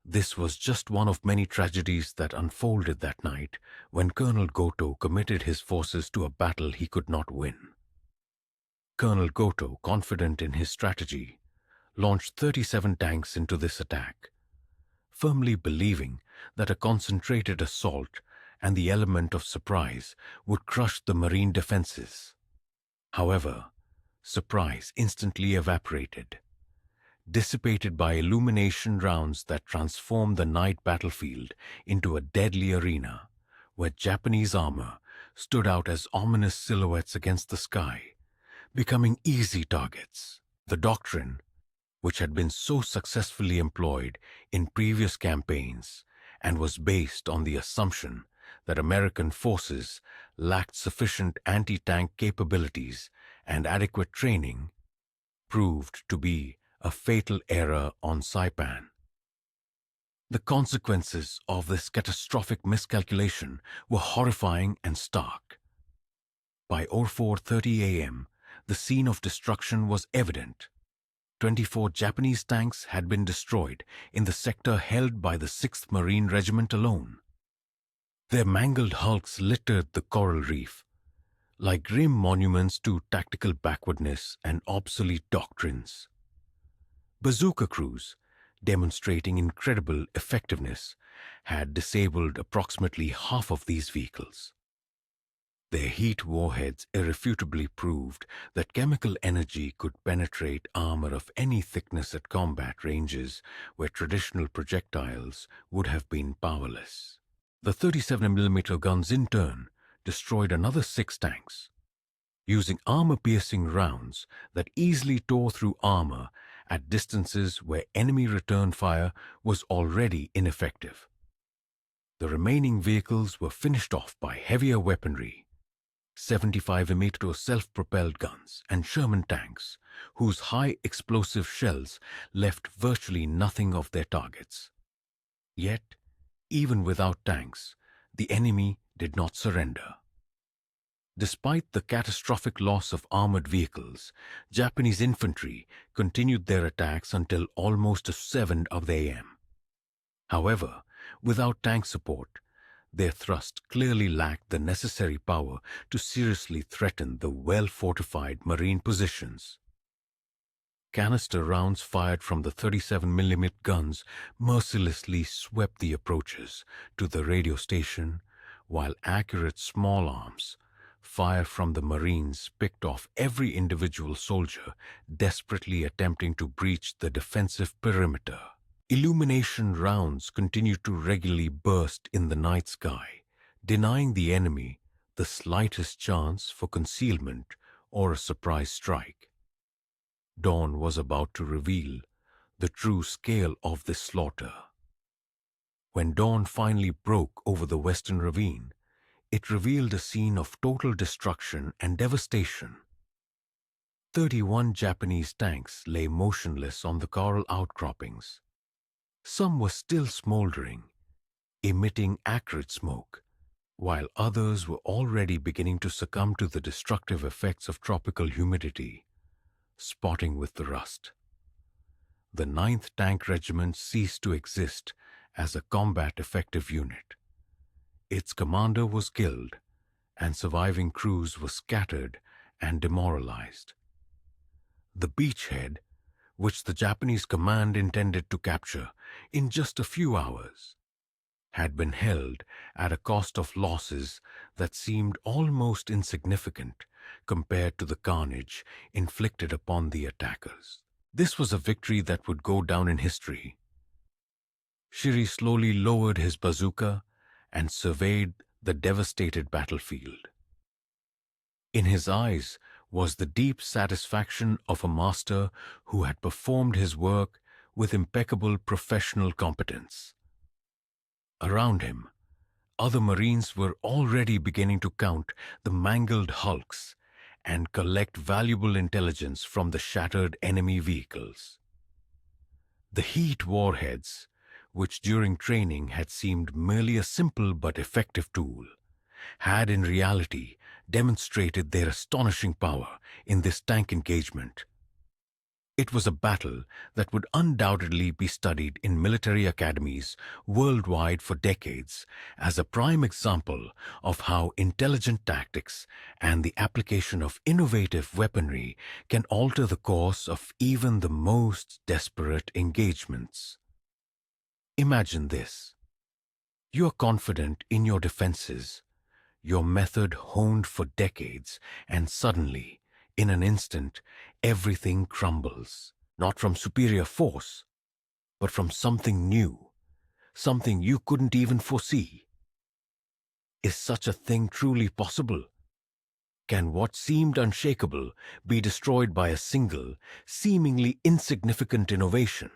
This was just one of many tragedies that unfolded that night when Colonel Goto committed his forces to a battle he could not win. Colonel Goto, confident in his strategy, launched 37 tanks into this attack, firmly believing that a concentrated assault and the element of surprise would crush the Marine defenses. However, surprise instantly evaporated, dissipated by illumination rounds that transformed the night battlefield into a deadly arena, where Japanese armor stood out as ominous silhouettes against the sky, becoming easy targets. The doctrine, which had been so successfully employed in previous campaigns and was based on the assumption that American forces lacked sufficient anti-tank capabilities and adequate training, proved to be a fatal error on Saipan. The consequences of this catastrophic miscalculation were horrifying and stark. By 04:30 a.m., the scene of destruction was evident. 24 Japanese tanks had been destroyed in the sector held by the 6th Marine Regiment alone. Their mangled hulks littered the coral reef, like grim monuments to tactical backwardness and obsolete doctrines. Bazooka crews, demonstrating incredible effectiveness, had disabled approximately half of these vehicles. Their heat warheads irrefutably proved that chemical energy could penetrate armor of any thickness at combat ranges where traditional projectiles would have been powerless. The 37mm guns in turn destroyed another 6 tanks, using armor-piercing rounds that easily tore through armor at distances where enemy return fire was already ineffective. The remaining vehicles were finished off by heavier weaponry, 75mm self-propelled guns and Sherman tanks, whose high explosive shells left virtually nothing of their targets. Yet, even without tanks, the enemy did not surrender. Despite the catastrophic loss of armored vehicles, Japanese infantry continued their attacks until almost 7 a.m. However, without tank support, their thrust clearly lacked the necessary power to seriously threaten the well-fortified Marine positions. Canister rounds fired from the 37mm guns mercilessly swept the approaches to the radio station, while accurate small arms fire from the Marines picked off every individual soldier desperately attempting to breach the defensive perimeter. Illumination rounds continued to regularly burst in the night sky, denying the enemy the slightest chance for concealment or a surprise strike. Dawn was about to reveal the true scale of this slaughter. When dawn finally broke over the western ravine, it revealed a scene of total destruction and devastation. 31 Japanese tanks lay motionless on the coral outcroppings. Some were still smoldering, emitting acrid smoke, while others were already beginning to succumb to the destructive effects of tropical humidity, spotting with the rust. The 9th Tank Regiment ceased to exist as a combat-effective unit. Its commander was killed, and surviving crews were scattered and demoralized. The Beachhead, which the Japanese command intended to capture in just a few hours, had been held at a cost of losses that seemed almost insignificant compared to the carnage inflicted upon the attackers. This was a victory that would go down in history. Shiri slowly lowered his bazooka and surveyed the devastated battlefield. In his eyes was the deep satisfaction of a master who had performed his work with impeccable professional competence. Around him, other Marines were already beginning to count the mangled hulks and collect valuable intelligence from the shattered enemy vehicles. The heat warheads, which during training had seemed merely a simple but effective tool, had in reality demonstrated their astonishing power in this tank engagement. It was a battle that would undoubtedly be studied in military academies worldwide for decades as a prime example of how intelligent tactics and the application of innovative weaponry can alter the course of even the most desperate engagements. Imagine this. You are confident in your defenses, your method honed for decades, and suddenly, In an instant, everything crumbles, not from superior force, but from something new, something you couldn't even foresee. Is such a thing truly possible? Can what seemed unshakable be destroyed by a single, seemingly insignificant innovation?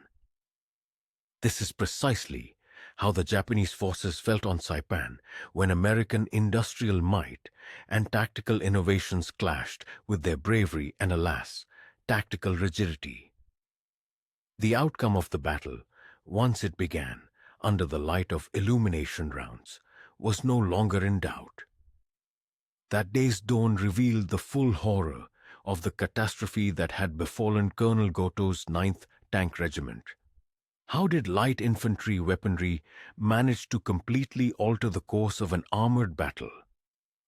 This is precisely how the Japanese forces felt on Saipan when American industrial might and tactical innovations clashed with their bravery and, alas, tactical rigidity. The outcome of the battle, once it began, under the light of illumination rounds, was no longer in doubt. That day's dawn revealed the full horror of the catastrophe that had befallen Colonel Goto's 9th Tank Regiment. How did light infantry weaponry manage to completely alter the course of an armored battle?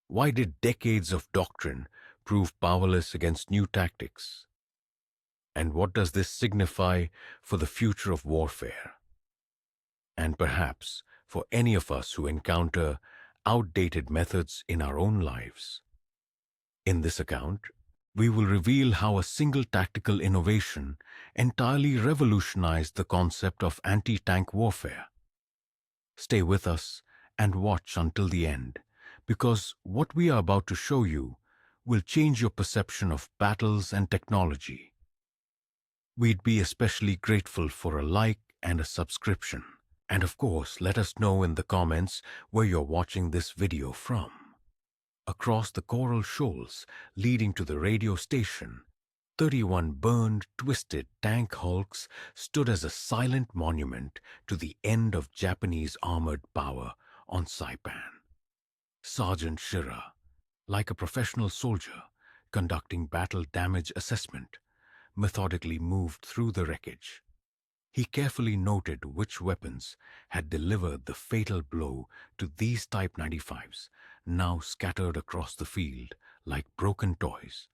Why did decades of doctrine prove powerless against new tactics? And what does this signify for the future of warfare? And perhaps for any of us who encounter outdated methods in our own lives. In this account, we will reveal how a single tactical innovation entirely revolutionized the concept of anti-tank warfare. Stay with us and watch until the end, because what we are about to show you will change your perception of battles and technology. We'd be especially grateful for a like and a subscription. And of course, let us know in the comments where you're watching this video from. Across the coral shoals leading to the radio station, 31 burned, twisted tank hulks stood as a silent monument to the end of Japanese armored power on Saipan. Sergeant Shira, like a professional soldier conducting battle damage assessment, methodically moved through the wreckage. He carefully noted which weapons had delivered the fatal blow to these Type 95s, now scattered across the field like broken toys.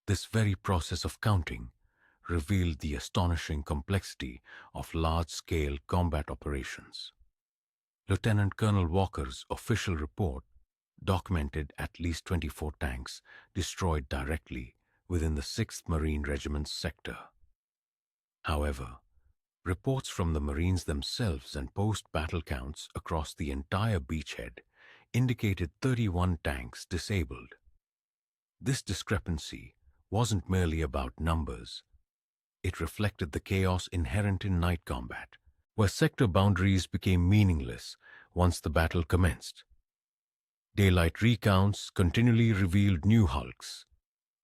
This very process of counting revealed the astonishing complexity of large-scale combat operations. Lieutenant Colonel Walker's official report documented at least 24 tanks destroyed directly within the 6th Marine Regiment's sector. However, reports from the Marines themselves and post-battle counts across the entire beachhead indicated 31 tanks disabled. This discrepancy wasn't merely about numbers. It reflected the chaos inherent in night combat, where sector boundaries became meaningless once the battle commenced. Daylight recounts continually revealed new hulks,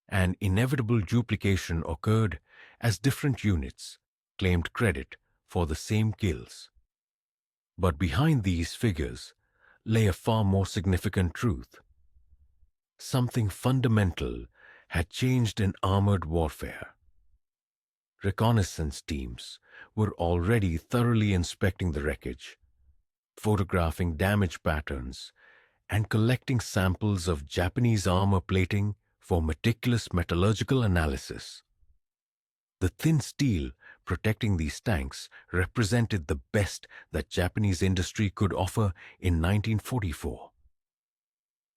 and inevitable duplication occurred as different units claimed credit for the same kills. But behind these figures lay a far more significant truth. Something fundamental had changed in armored warfare. Reconnaissance teams were already thoroughly inspecting the wreckage, photographing damage patterns, and collecting samples of Japanese armor plating for meticulous metallurgical analysis. The thin steel protecting these tanks represented the best that Japanese industry could offer in 1944.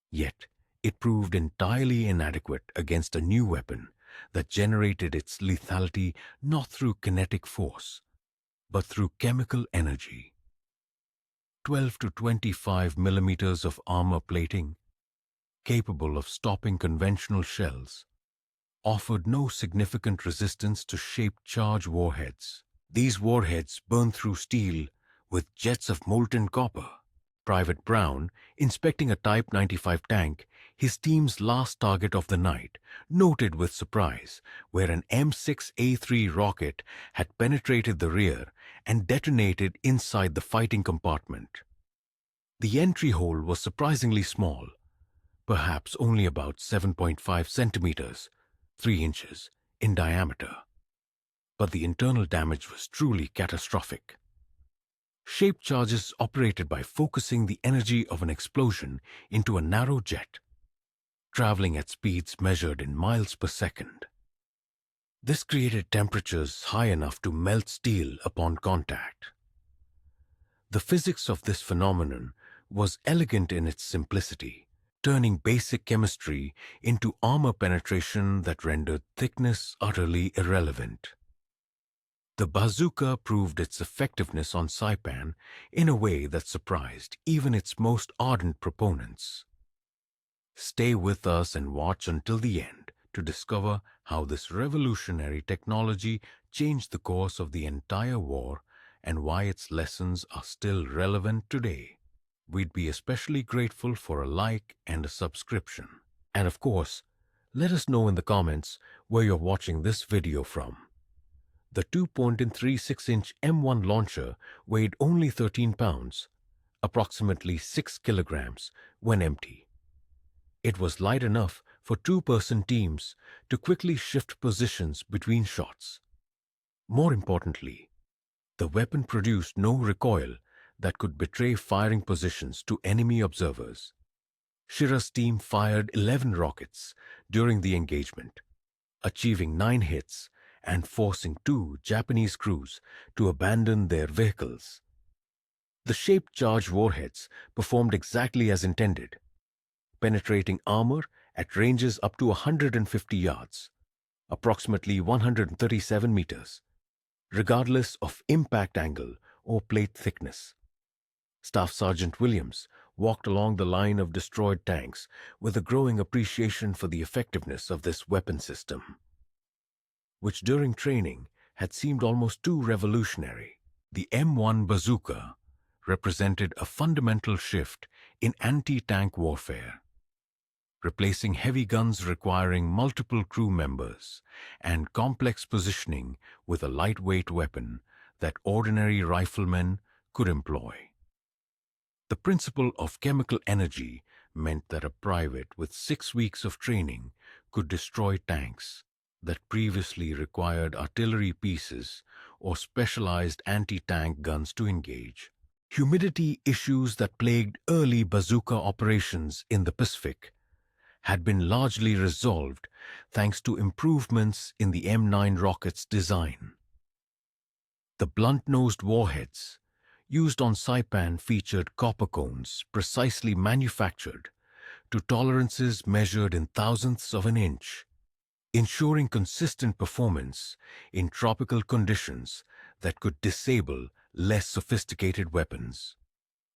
Yet, it proved entirely inadequate against a new weapon that generated its lethality not through kinetic force, but through chemical energy. 12 to 25 millimeters of armor plating, capable of stopping conventional shells, offered no significant resistance to shaped charge warheads. These warheads burned through steel with jets of molten copper. Private Brown, inspecting a Type 95 tank, his team's last target of the night, noted with surprise where an M6A3 rocket had penetrated the rear and detonated inside the fighting compartment. The entry hole was surprisingly small, perhaps only about 7.5 centimeters, 3 inches, in diameter. But the internal damage was truly catastrophic. Shaped charges operated by focusing the energy of an explosion into a narrow jet, traveling at speeds measured in miles per second. This created temperatures high enough to melt steel upon contact. The physics of this phenomenon was elegant in its simplicity, turning basic chemistry into armor penetration that rendered thickness utterly irrelevant. The bazooka proved its effectiveness on Saipan in a way that surprised even its most ardent proponents. Stay with us and watch until the end to discover how this revolutionary technology changed the course of the entire war and why its lessons are still relevant today. We'd be especially grateful for a like and a subscription. And of course, let us know in the comments where you're watching this video from. The 2.36-inch M1 launcher weighed only 13 pounds, approximately 6 kilograms, when empty. It was light enough for two-person teams to quickly shift positions between shots. More importantly, the weapon produced no recoil that could betray firing positions to enemy observers. Shira's team fired 11 rockets during the engagement, achieving 9 hits and forcing 2 Japanese crews to abandon their vehicles. The shaped charge warheads performed exactly as intended, penetrating armor at ranges up to 150 yards, approximately 137 meters, regardless of impact angle or plate thickness. Staff Sergeant Williams walked along the line of destroyed tanks with a growing appreciation for the effectiveness of this weapon system, which during training had seemed almost too revolutionary. The M1 bazooka represented a fundamental shift in anti-tank warfare, replacing heavy guns requiring multiple crew members and complex positioning with a lightweight weapon that ordinary riflemen could employ. The principle of chemical energy meant that a private with 6 weeks of training could destroy tanks that previously required artillery pieces or specialized anti-tank guns to engage. Humidity issues that plagued early bazooka operations in the Pacific had been largely resolved thanks to improvements in the M9 rocket's design. The blunt-nosed warheads used on Saipan featured copper cones precisely manufactured to tolerances measured in thousandths of an inch, ensuring consistent performance in tropical conditions that could disable less sophisticated weapons.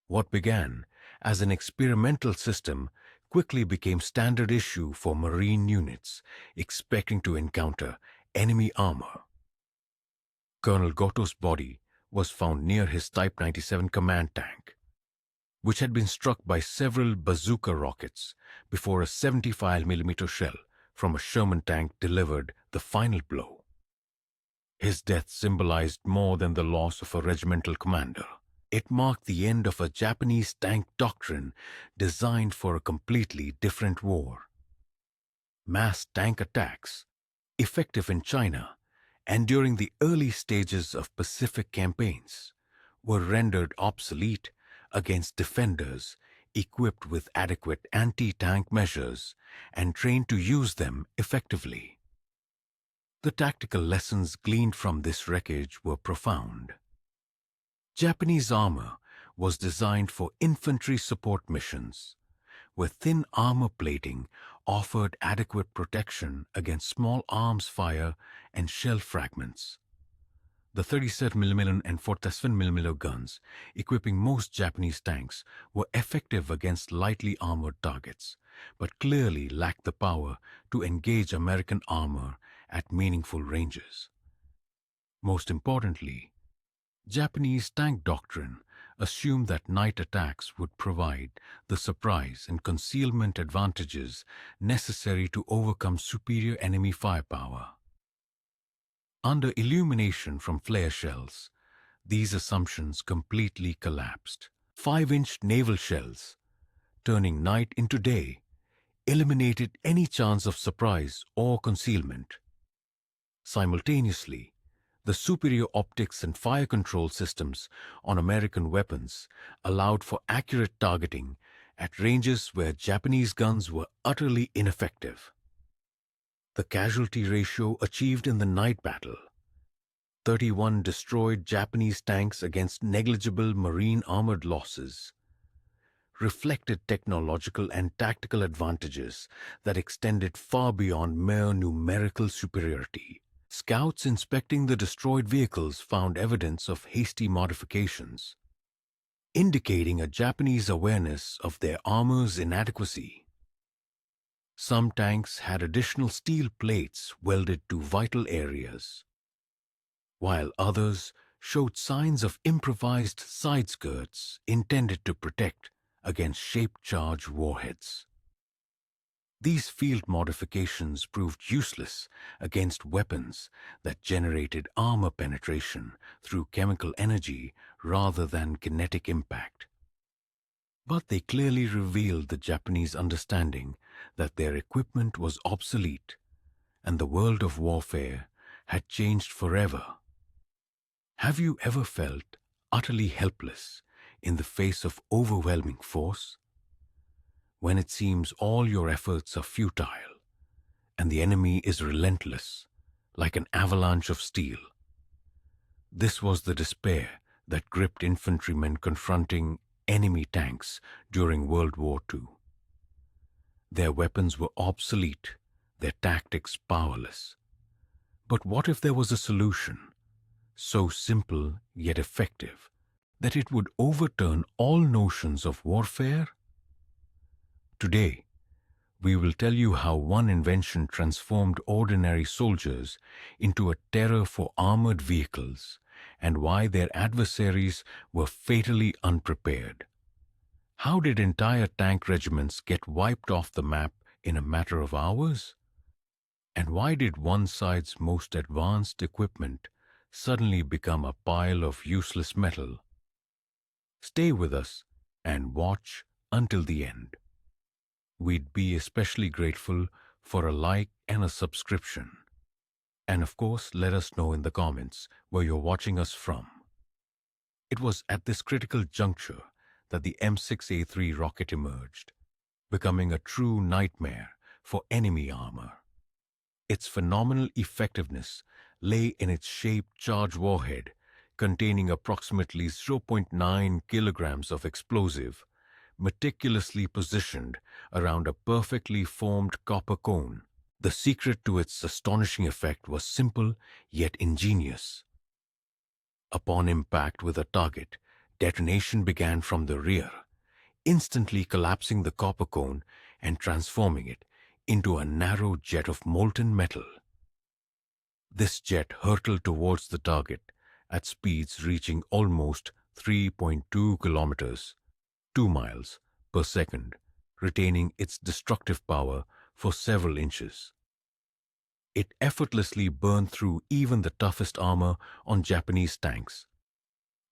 What began as an experimental system quickly became standard issue for Marine units expecting to encounter enemy armor. Colonel Goto's body was found near his Type 97 command tank, which had been struck by several bazooka rockets before a 75mm shell from a Sherman tank delivered the final blow. His death symbolized more than the loss of a regimental commander. It marked the end of a Japanese tank doctrine designed for a completely different war. Mass tank attacks, effective in China and during the early stages of Pacific campaigns, were rendered obsolete against defenders equipped with adequate anti-tank measures and trained to use them effectively. The tactical lessons gleaned from this wreckage were profound. Japanese armor was designed for infantry support missions, where thin armor plating offered adequate protection against small arms fire and shell fragments. The 37mm and 47mm guns, equipping most Japanese tanks, were effective against lightly armored targets, but clearly lacked the power to engage American armor at meaningful ranges. Most importantly, Japanese tank doctrine assumed that night attacks would provide the surprise and concealment advantages necessary to overcome superior enemy firepower. Under illumination from flare shells, these assumptions completely collapsed. 5-inch naval shells, turning night into day, eliminated any chance of surprise or concealment. Simultaneously, the superior optics and fire control systems on American weapons allowed for accurate targeting at ranges where Japanese guns were utterly ineffective. The casualty ratio achieved in the night battle, 31 destroyed Japanese tanks against negligible Marine armored losses, reflected technological and tactical advantages that extended far beyond mere numerical superiority. Scouts inspecting the destroyed vehicles found evidence of hasty modifications, indicating a Japanese awareness of their armor's inadequacy. Some tanks had additional steel plates welded to vital areas, while others showed signs of improvised side skirts intended to protect against shape-charge warheads. These field modifications proved useless against weapons that generated armor penetration through chemical energy rather than kinetic impact. But they clearly revealed the Japanese understanding that their equipment was obsolete and the world of warfare had changed forever. Have you ever felt utterly helpless in the face of overwhelming force? When it seems all your efforts are futile and the enemy is relentless, like an avalanche of steel. This was the despair that gripped infantrymen confronting enemy tanks during World War II. Their weapons were obsolete, their tactics powerless. But what if there was a solution, so simple yet effective, that it would overturn all notions of warfare? Today, we will tell you how one invention transformed ordinary soldiers into a terror for armored vehicles and why their adversaries were fatally unprepared. How did entire tank regiments get wiped off the map in a matter of hours? And why did one side's most advanced equipment suddenly become a pile of useless metal? Stay with us and watch until the end. We'd be especially grateful for a like and a subscription. And of course, let us know in the comments where you're watching us from. It was at this critical juncture that the M6A3 rocket emerged, becoming a true nightmare for enemy armor. Its phenomenal effectiveness lay in its shaped charge warhead containing approximately 0.9 kilograms of explosive, meticulously positioned around a perfectly formed copper cone. The secret to its astonishing effect was simple yet ingenious. Upon impact with a target, detonation began from the rear, instantly collapsing the copper cone and transforming it into a narrow jet of molten metal. This jet hurtled towards the target at speeds reaching almost 3.2 kilometers, 2 miles per second, retaining its destructive power for several inches. It effortlessly burned through even the toughest armor on Japanese tanks,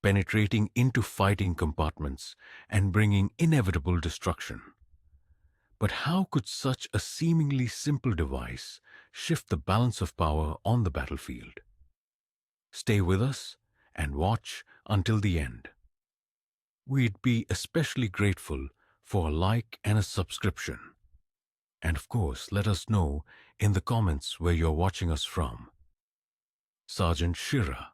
penetrating into fighting compartments and bringing inevitable destruction. But how could such a seemingly simple device shift the balance of power on the battlefield? Stay with us and watch until the end. We'd be especially grateful for a like and a subscription. And of course, let us know in the comments where you're watching us from. Sergeant Shira,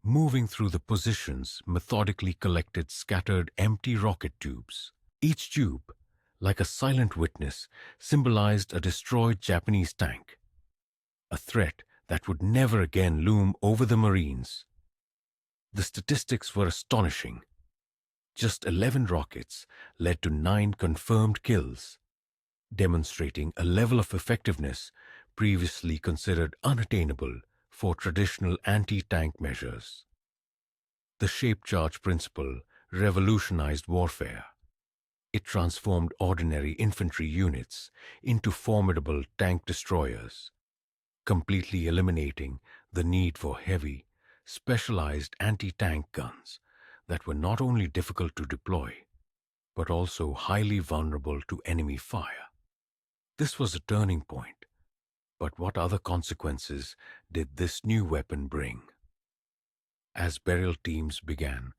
moving through the positions, methodically collected scattered empty rocket tubes. Each tube, like a silent witness, symbolized a destroyed Japanese tank, a threat that would never again loom over the Marines. The statistics were astonishing. Just 11 rockets led to 9 confirmed kills, demonstrating a level of effectiveness previously considered unattainable for traditional anti-tank measures. The shape charge principle revolutionized warfare. It transformed ordinary infantry units into formidable tank destroyers, completely eliminating the need for heavy, specialized anti-tank guns that were not only difficult to deploy, but also highly vulnerable to enemy fire. This was a turning point, but what other consequences did this new weapon bring? As burial teams began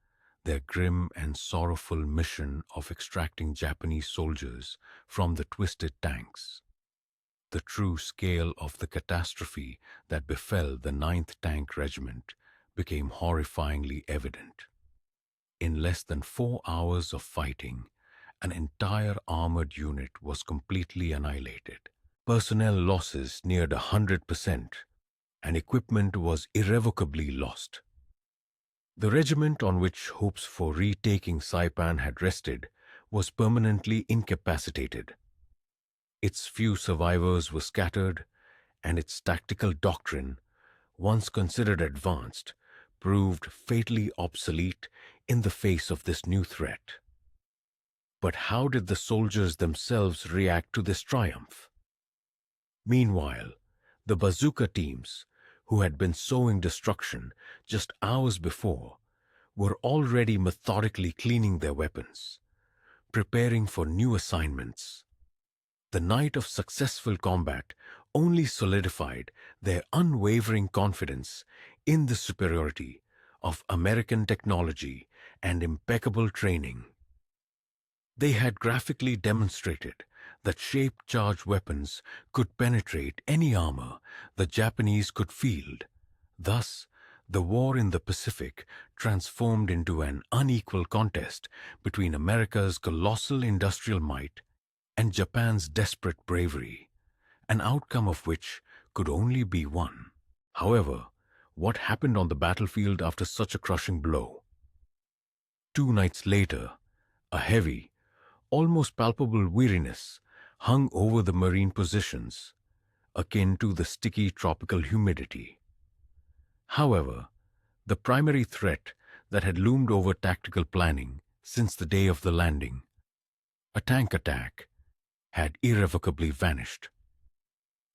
their grim and sorrowful mission of extracting Japanese soldiers from the twisted tanks, the true scale of the catastrophe that befell the 9th Tank Regiment became horrifyingly evident. In less than 4 hours of fighting, An entire armored unit was completely annihilated. Personnel losses neared 100%, and equipment was irrevocably lost. The regiment on which hopes for retaking Saipan had rested was permanently incapacitated. Its few survivors were scattered, and its tactical doctrine, once considered advanced, proved fatally obsolete in the face of this new threat. But how did the soldiers themselves react to this triumph? Meanwhile, the bazooka teams, who had been sowing destruction just hours before, were already methodically cleaning their weapons, preparing for new assignments. The night of successful combat only solidified their unwavering confidence in the superiority of American technology and impeccable training. They had graphically demonstrated that shape-charged weapons could penetrate any armor the Japanese could field. Thus, the war in the Pacific transformed into an unequal contest between America's colossal industrial might and Japan's desperate bravery, an outcome of which could only be one. However, what happened on the battlefield after such a crushing blow? 2 nights later, a heavy, almost palpable weariness hung over the marine positions, akin to the sticky tropical humidity. However, the primary threat that had loomed over tactical planning since the day of the landing, a tank attack, had irrevocably vanished.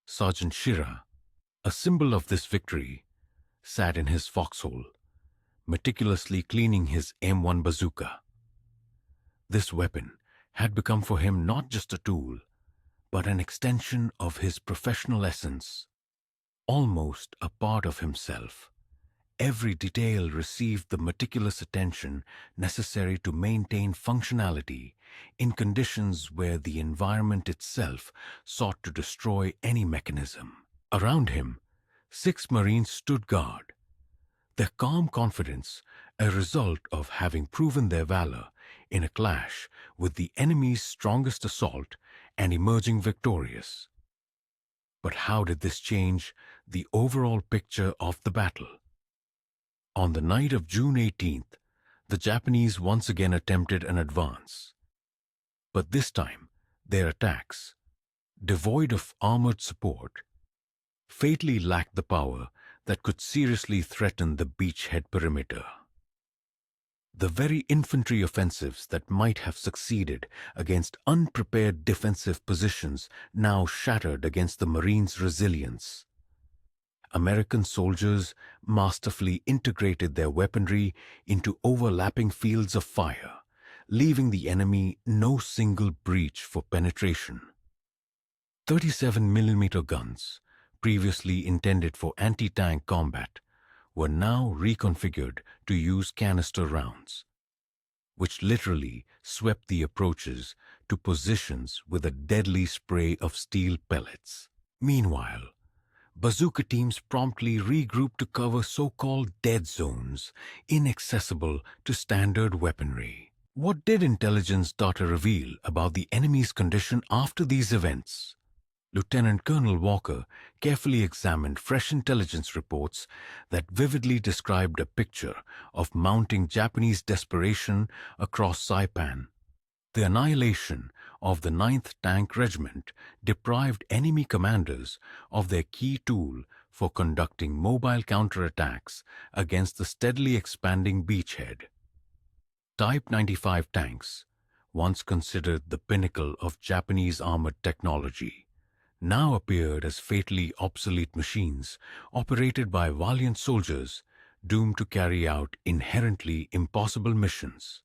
Sergeant Shira, a symbol of this victory, sat in his foxhole, meticulously cleaning his M1 bazooka. This weapon had become for him not just a tool, but an extension of his professional essence, almost a part of himself. Every detail received the meticulous attention necessary to maintain functionality in conditions where the environment itself sought to destroy any mechanism. Around him, 6 Marines stood guard, their calm confidence a result of having proven their valor in a clash with the enemy's strongest assault and emerging victorious. But how did this change the overall picture of the battle? On the night of June 18th, the Japanese once again attempted an advance. But this time, their attacks, devoid of armored support, fatally lacked the power that could seriously threaten the beachhead perimeter. The very infantry offensives that might have succeeded against unprepared defensive positions now shattered against the Marines' resilience. American soldiers masterfully integrated their weaponry into overlapping fields of fire, leaving the enemy no single breach for penetration. 37mm guns, previously intended for anti-tank combat, were now reconfigured to use canister rounds, which literally swept the approaches to positions with a deadly spray of steel pellets. Meanwhile, bazooka teams promptly regrouped to cover so-called dead zones inaccessible to standard weaponry. What did intelligence data reveal about the enemy's condition after these events? Lieutenant Colonel Walker carefully examined fresh intelligence reports that vividly described a picture of mounting Japanese desperation across Saipan. The annihilation of the 9th Tank Regiment deprived enemy commanders of their key tool for conducting mobile counterattacks against the steadily expanding beachhead. Type 95 tanks, once considered the pinnacle of Japanese armored technology, now appeared as fatally obsolete machines operated by valiant soldiers doomed to carry out inherently impossible missions.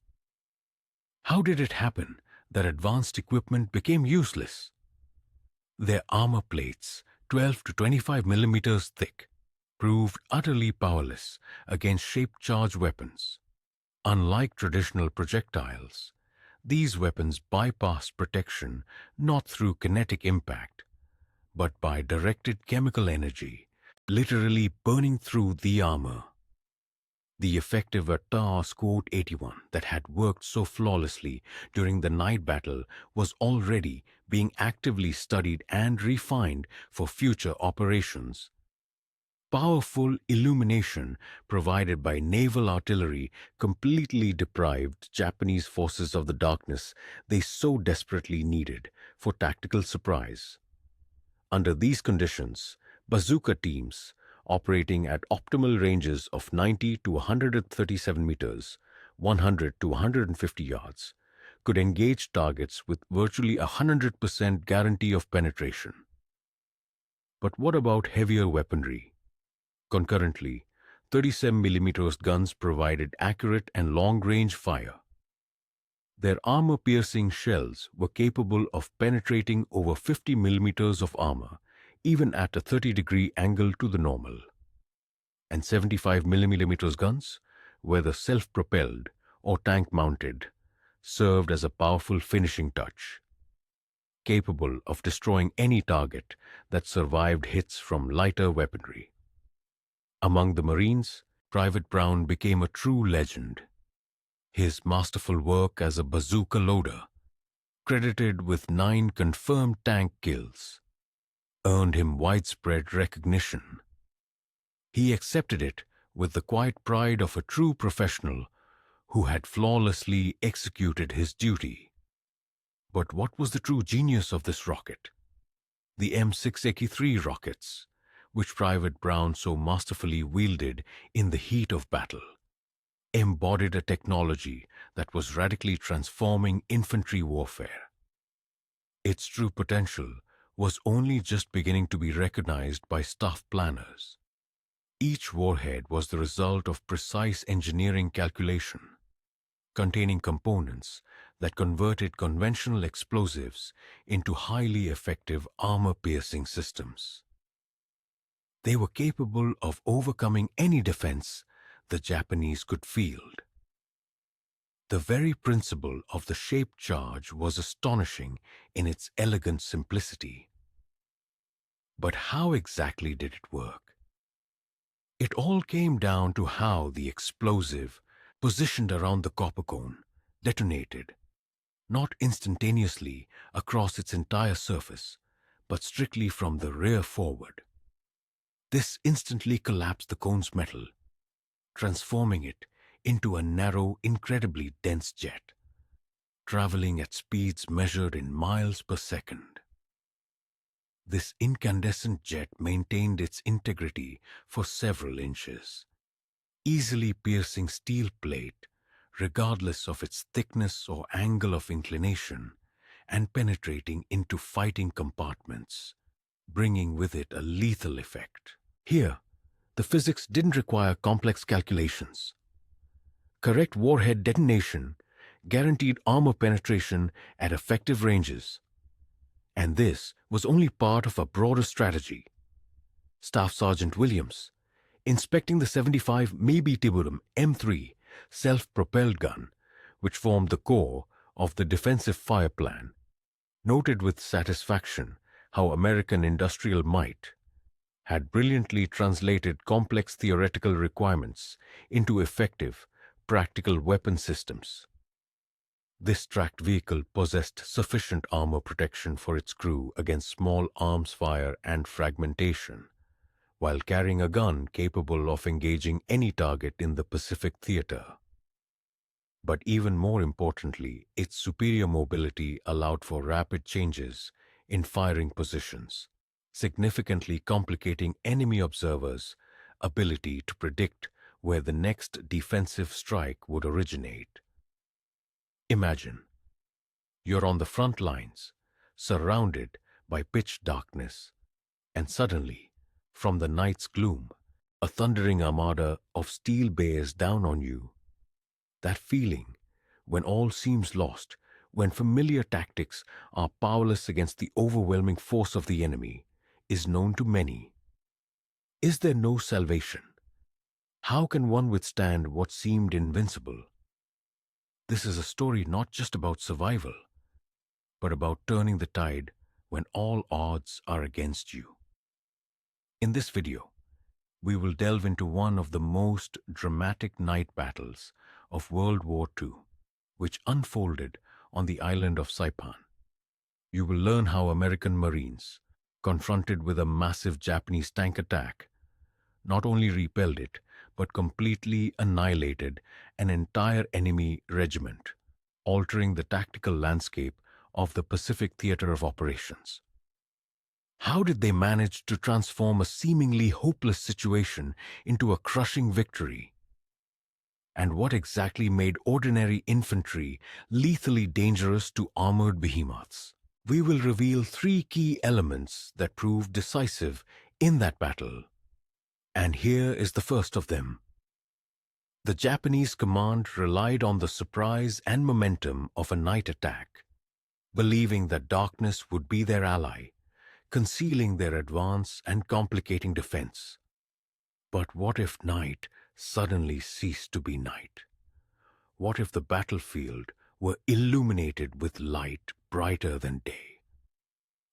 How did it happen that advanced equipment became useless? Their armor plates, 12 to 25 millimeters thick, proved utterly powerless against shape-charged weapons. Unlike traditional projectiles, these weapons bypassed protection not through kinetic impact, but by directed chemical energy, literally burning through the armor. The effective Squad 81 that had worked so flawlessly during the night battle was already being actively studied and refined for future operations. Powerful illumination provided by naval artillery completely deprived Japanese forces of the darkness they so desperately needed for tactical surprise. Under these conditions, bazooka teams, operating at optimal ranges of 90 to 137 meters, 100 to 150 yards, could engage targets with virtually a 100% guarantee of penetration. But what about heavier weaponry? Concurrently, 37mm guns provided accurate and long-range fire. Their armor-piercing shells were capable of penetrating over 50mm of armor, even at a 30-degree angle to the normal. And 75mm guns, whether self-propelled or tank-mounted, served as a powerful finishing touch, capable of destroying any target that survived hits from lighter weaponry. Among the Marines, Private Brown became a true legend. His masterful work as a bazooka loader, credited with 9 confirmed tank kills, earned him widespread recognition. He accepted it with the quiet pride of a true professional who had flawlessly executed his duty. But what was the true genius of this rocket? The M683 rockets, which Private Brown so masterfully wielded in the heat of battle, embodied a technology that was radically transforming infantry warfare. Its true potential was only just beginning to be recognized by staff planners. Each warhead was the result of precise engineering calculation, containing components that converted conventional explosives into highly effective armor-piercing systems. They were capable of overcoming any defense the Japanese could field. The very principle of the shaped charge was astonishing in its elegant simplicity. But how exactly did it work? It all came down to how the explosive, positioned around the copper cone, detonated, not instantaneously across its entire surface, but strictly from the rear forward. This instantly collapsed the cone's metal, transforming it into a narrow, incredibly dense jet, traveling at speeds measured in miles per second. This incandescent jet maintained its integrity for several inches, easily piercing steel plate regardless of its thickness or angle of inclination, and penetrating into fighting compartments, bringing with it a lethal effect. Here, the physics didn't require complex calculations. Correct warhead detonation guaranteed armor penetration at effective ranges. And this was only part of a broader strategy. Staff Sergeant Williams, inspecting the 75 Maybe Tiburum M3 self-propelled gun, which formed the core of the defensive fire plan, noted with satisfaction how American industrial might had brilliantly translated complex theoretical requirements into effective, practical weapon systems. This tracked vehicle possessed sufficient armor protection for its crew against small arms fire and fragmentation, while carrying a gun capable of engaging any target in the Pacific theater. But even more importantly, its superior mobility allowed for rapid changes in firing positions, significantly complicating enemy observers' ability to predict where the next defensive strike would originate. Imagine, you're on the front lines, surrounded by pitch darkness, and suddenly, from the night's gloom, a thundering armada of steel bears down on you. That feeling, when all seems lost, when familiar tactics are powerless against the overwhelming force of the enemy, is known to many. Is there no salvation? How can one withstand what seemed invincible? This is a story not just about survival, but about turning the tide when all odds are against you. In this video, we will delve into one of the most dramatic night battles of World War II, which unfolded on the island of Saipan. You will learn how American Marines, confronted with a massive Japanese tank attack, not only repelled it, but completely annihilated an entire enemy regiment, altering the tactical landscape of the Pacific theater of operations. How did they manage to transform a seemingly hopeless situation into a crushing victory? And what exactly made ordinary infantry lethally dangerous to armored behemoths? We will reveal three key elements that proved decisive in that battle. And here is the first of them. The Japanese command relied on the surprise and momentum of a night attack, believing that darkness would be their ally, concealing their advance and complicating defense. But what if night suddenly ceased to be night? What if the battlefield were illuminated with light brighter than day,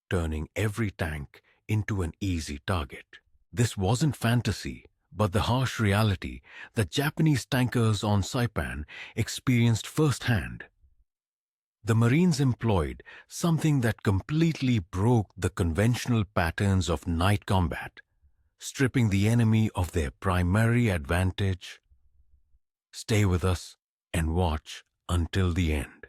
turning every tank into an easy target? This wasn't fantasy, but the harsh reality that Japanese tankers on Saipan experienced firsthand. The Marines employed something that completely broke the conventional patterns of night combat, stripping the enemy of their primary advantage. Stay with us and watch until the end.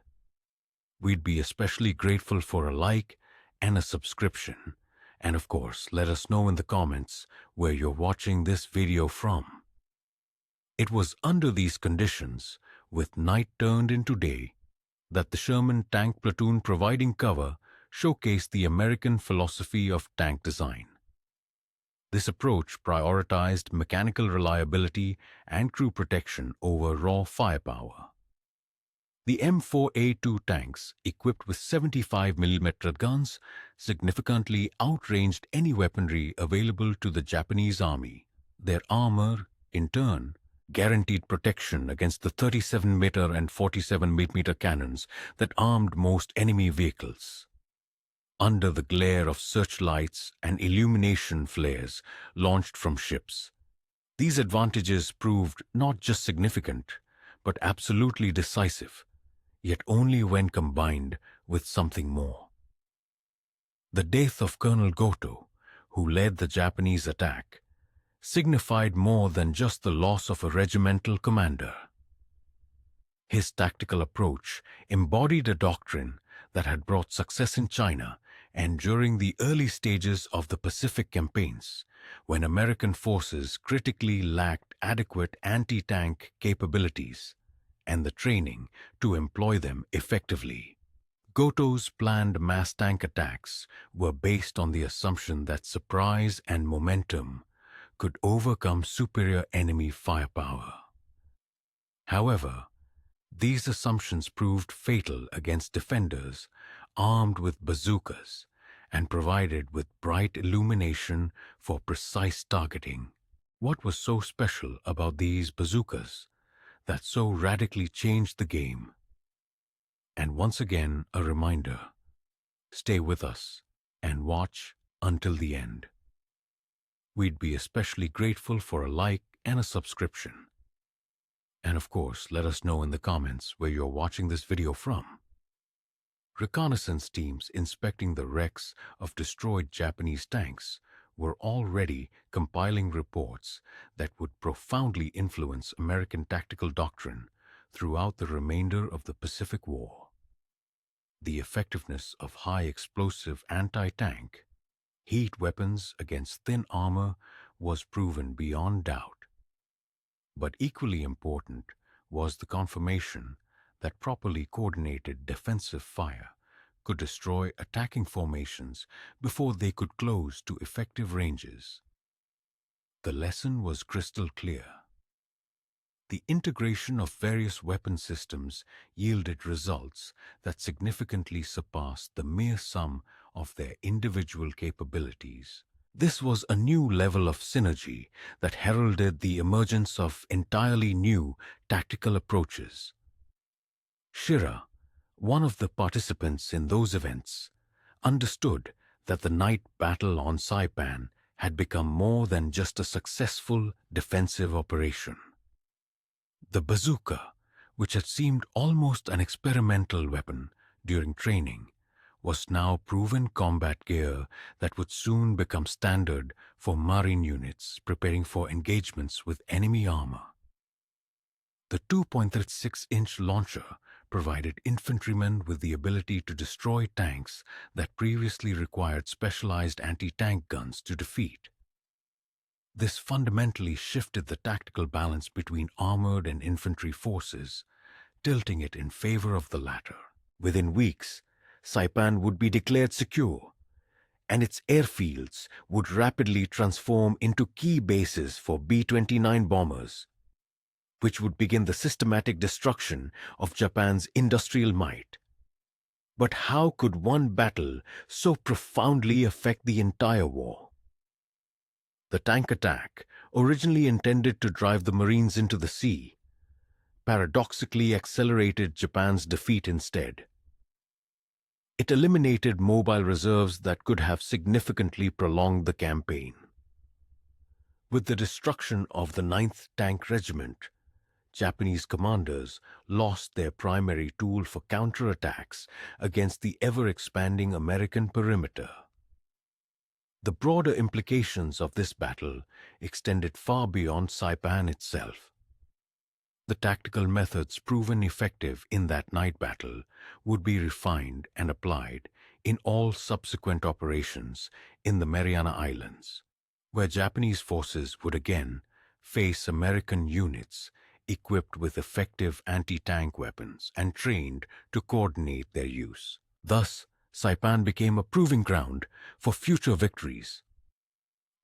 We'd be especially grateful for a like and a subscription. And of course, let us know in the comments where you're watching this video from. It was under these conditions, with night turned into day, that the Sherman tank platoon providing cover showcased the American philosophy of tank design. This approach prioritized mechanical reliability and crew protection over raw firepower. The M4A2 tanks, equipped with 75mm guns, significantly outranged any weaponry available to the Japanese army. Their armor, in turn, guaranteed protection against the 37mm and 47mm cannons that armed most enemy vehicles. Under the glare of searchlights and illumination flares launched from ships, these advantages proved not just significant, but absolutely decisive, yet only when combined with something more. The death of Colonel Goto, who led the Japanese attack, signified more than just the loss of a regimental commander. His tactical approach embodied a doctrine that had brought success in China and during the early stages of the Pacific campaigns, when American forces critically lacked adequate anti-tank capabilities and the training to employ them effectively. Goto's planned mass tank attacks were based on the assumption that surprise and momentum could overcome superior enemy firepower. However, these assumptions proved fatal against defenders armed with bazookas and provided with bright illumination for precise targeting. What was so special about these bazookas that so radically changed the game? And once again, a reminder: stay with us and watch until the end. We'd be especially grateful for a like and a subscription. And of course, let us know in the comments where you're watching this video from. Reconnaissance teams inspecting the wrecks of destroyed Japanese tanks were already compiling reports that would profoundly influence American tactical doctrine throughout the remainder of the Pacific War. The effectiveness of high-explosive anti-tank heat weapons against thin armor was proven beyond doubt. But equally important was the confirmation that properly coordinated defensive fire could destroy attacking formations before they could close to effective ranges. The lesson was crystal clear. The integration of various weapon systems yielded results that significantly surpassed the mere sum of their individual capabilities. This was a new level of synergy that heralded the emergence of entirely new tactical approaches. Shira, one of the participants in those events, understood that the night battle on Saipan had become more than just a successful defensive operation. The bazooka, which had seemed almost an experimental weapon during training, was now proven combat gear that would soon become standard for Marine units preparing for engagements with enemy armor. The 2.36-inch launcher provided infantrymen with the ability to destroy tanks that previously required specialized anti-tank guns to defeat. This fundamentally shifted the tactical balance between armored and infantry forces, tilting it in favor of the latter. Within weeks, Saipan would be declared secure, and its airfields would rapidly transform into key bases for B-29 bombers, which would begin the systematic destruction of Japan's industrial might. But how could one battle so profoundly affect the entire war? The tank attack, originally intended to drive the Marines into the sea, paradoxically accelerated Japan's defeat instead. It eliminated mobile reserves that could have significantly prolonged the campaign. With the destruction of the 9th Tank Regiment, Japanese commanders lost their primary tool for counterattacks against the ever-expanding American perimeter. The broader implications of this battle extended far beyond Saipan itself. The tactical methods proven effective in that night battle would be refined and applied in all subsequent operations in the Mariana Islands, where Japanese forces would again face American units equipped with effective anti-tank weapons and trained to coordinate their use. Thus, Saipan became a proving ground for future victories.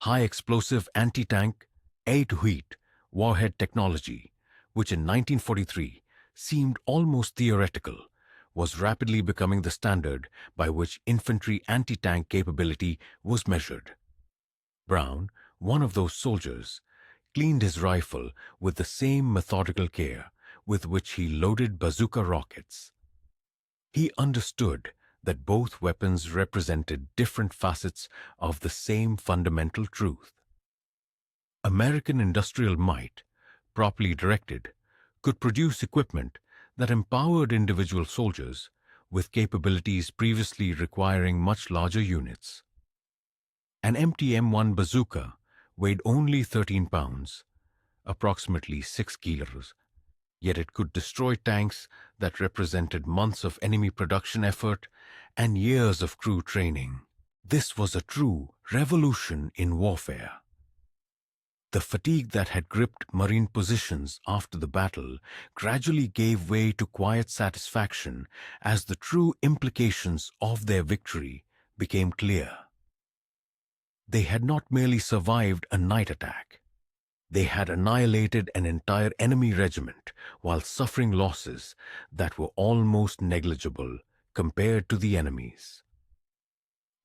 High-explosive anti-tank air-to-heat warhead technology, which in 1943 seemed almost theoretical, was rapidly becoming the standard by which infantry anti-tank capability was measured. Brown, one of those soldiers, cleaned his rifle with the same methodical care with which he loaded bazooka rockets. He understood that both weapons represented different facets of the same fundamental truth. American industrial might, properly directed, could produce equipment that empowered individual soldiers with capabilities previously requiring much larger units. An empty M1 bazooka weighed only 13 pounds, approximately 6 kilos, yet it could destroy tanks that represented months of enemy production effort and years of crew training. This was a true revolution in warfare. The fatigue that had gripped Marine positions after the battle gradually gave way to quiet satisfaction as the true implications of their victory became clear. They had not merely survived a night attack. They had annihilated an entire enemy regiment while suffering losses that were almost negligible compared to the enemy's.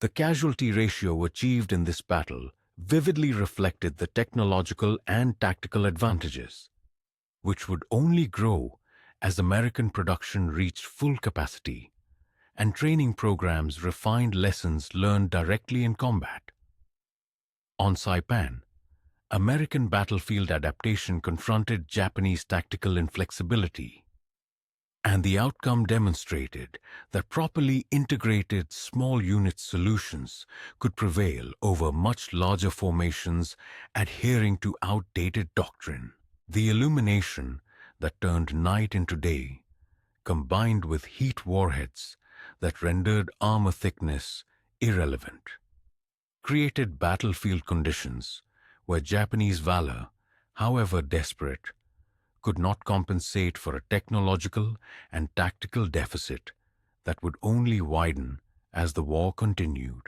The casualty ratio achieved in this battle vividly reflected the technological and tactical advantages, which would only grow as American production reached full capacity and training programs refined lessons learned directly in combat. On Saipan, American battlefield adaptation confronted Japanese tactical inflexibility, and the outcome demonstrated that properly integrated small unit solutions could prevail over much larger formations adhering to outdated doctrine. The illumination that turned night into day, combined with heat warheads that rendered armor thickness irrelevant, created battlefield conditions where Japanese valor, however desperate, could not compensate for a technological and tactical deficit that would only widen as the war continued.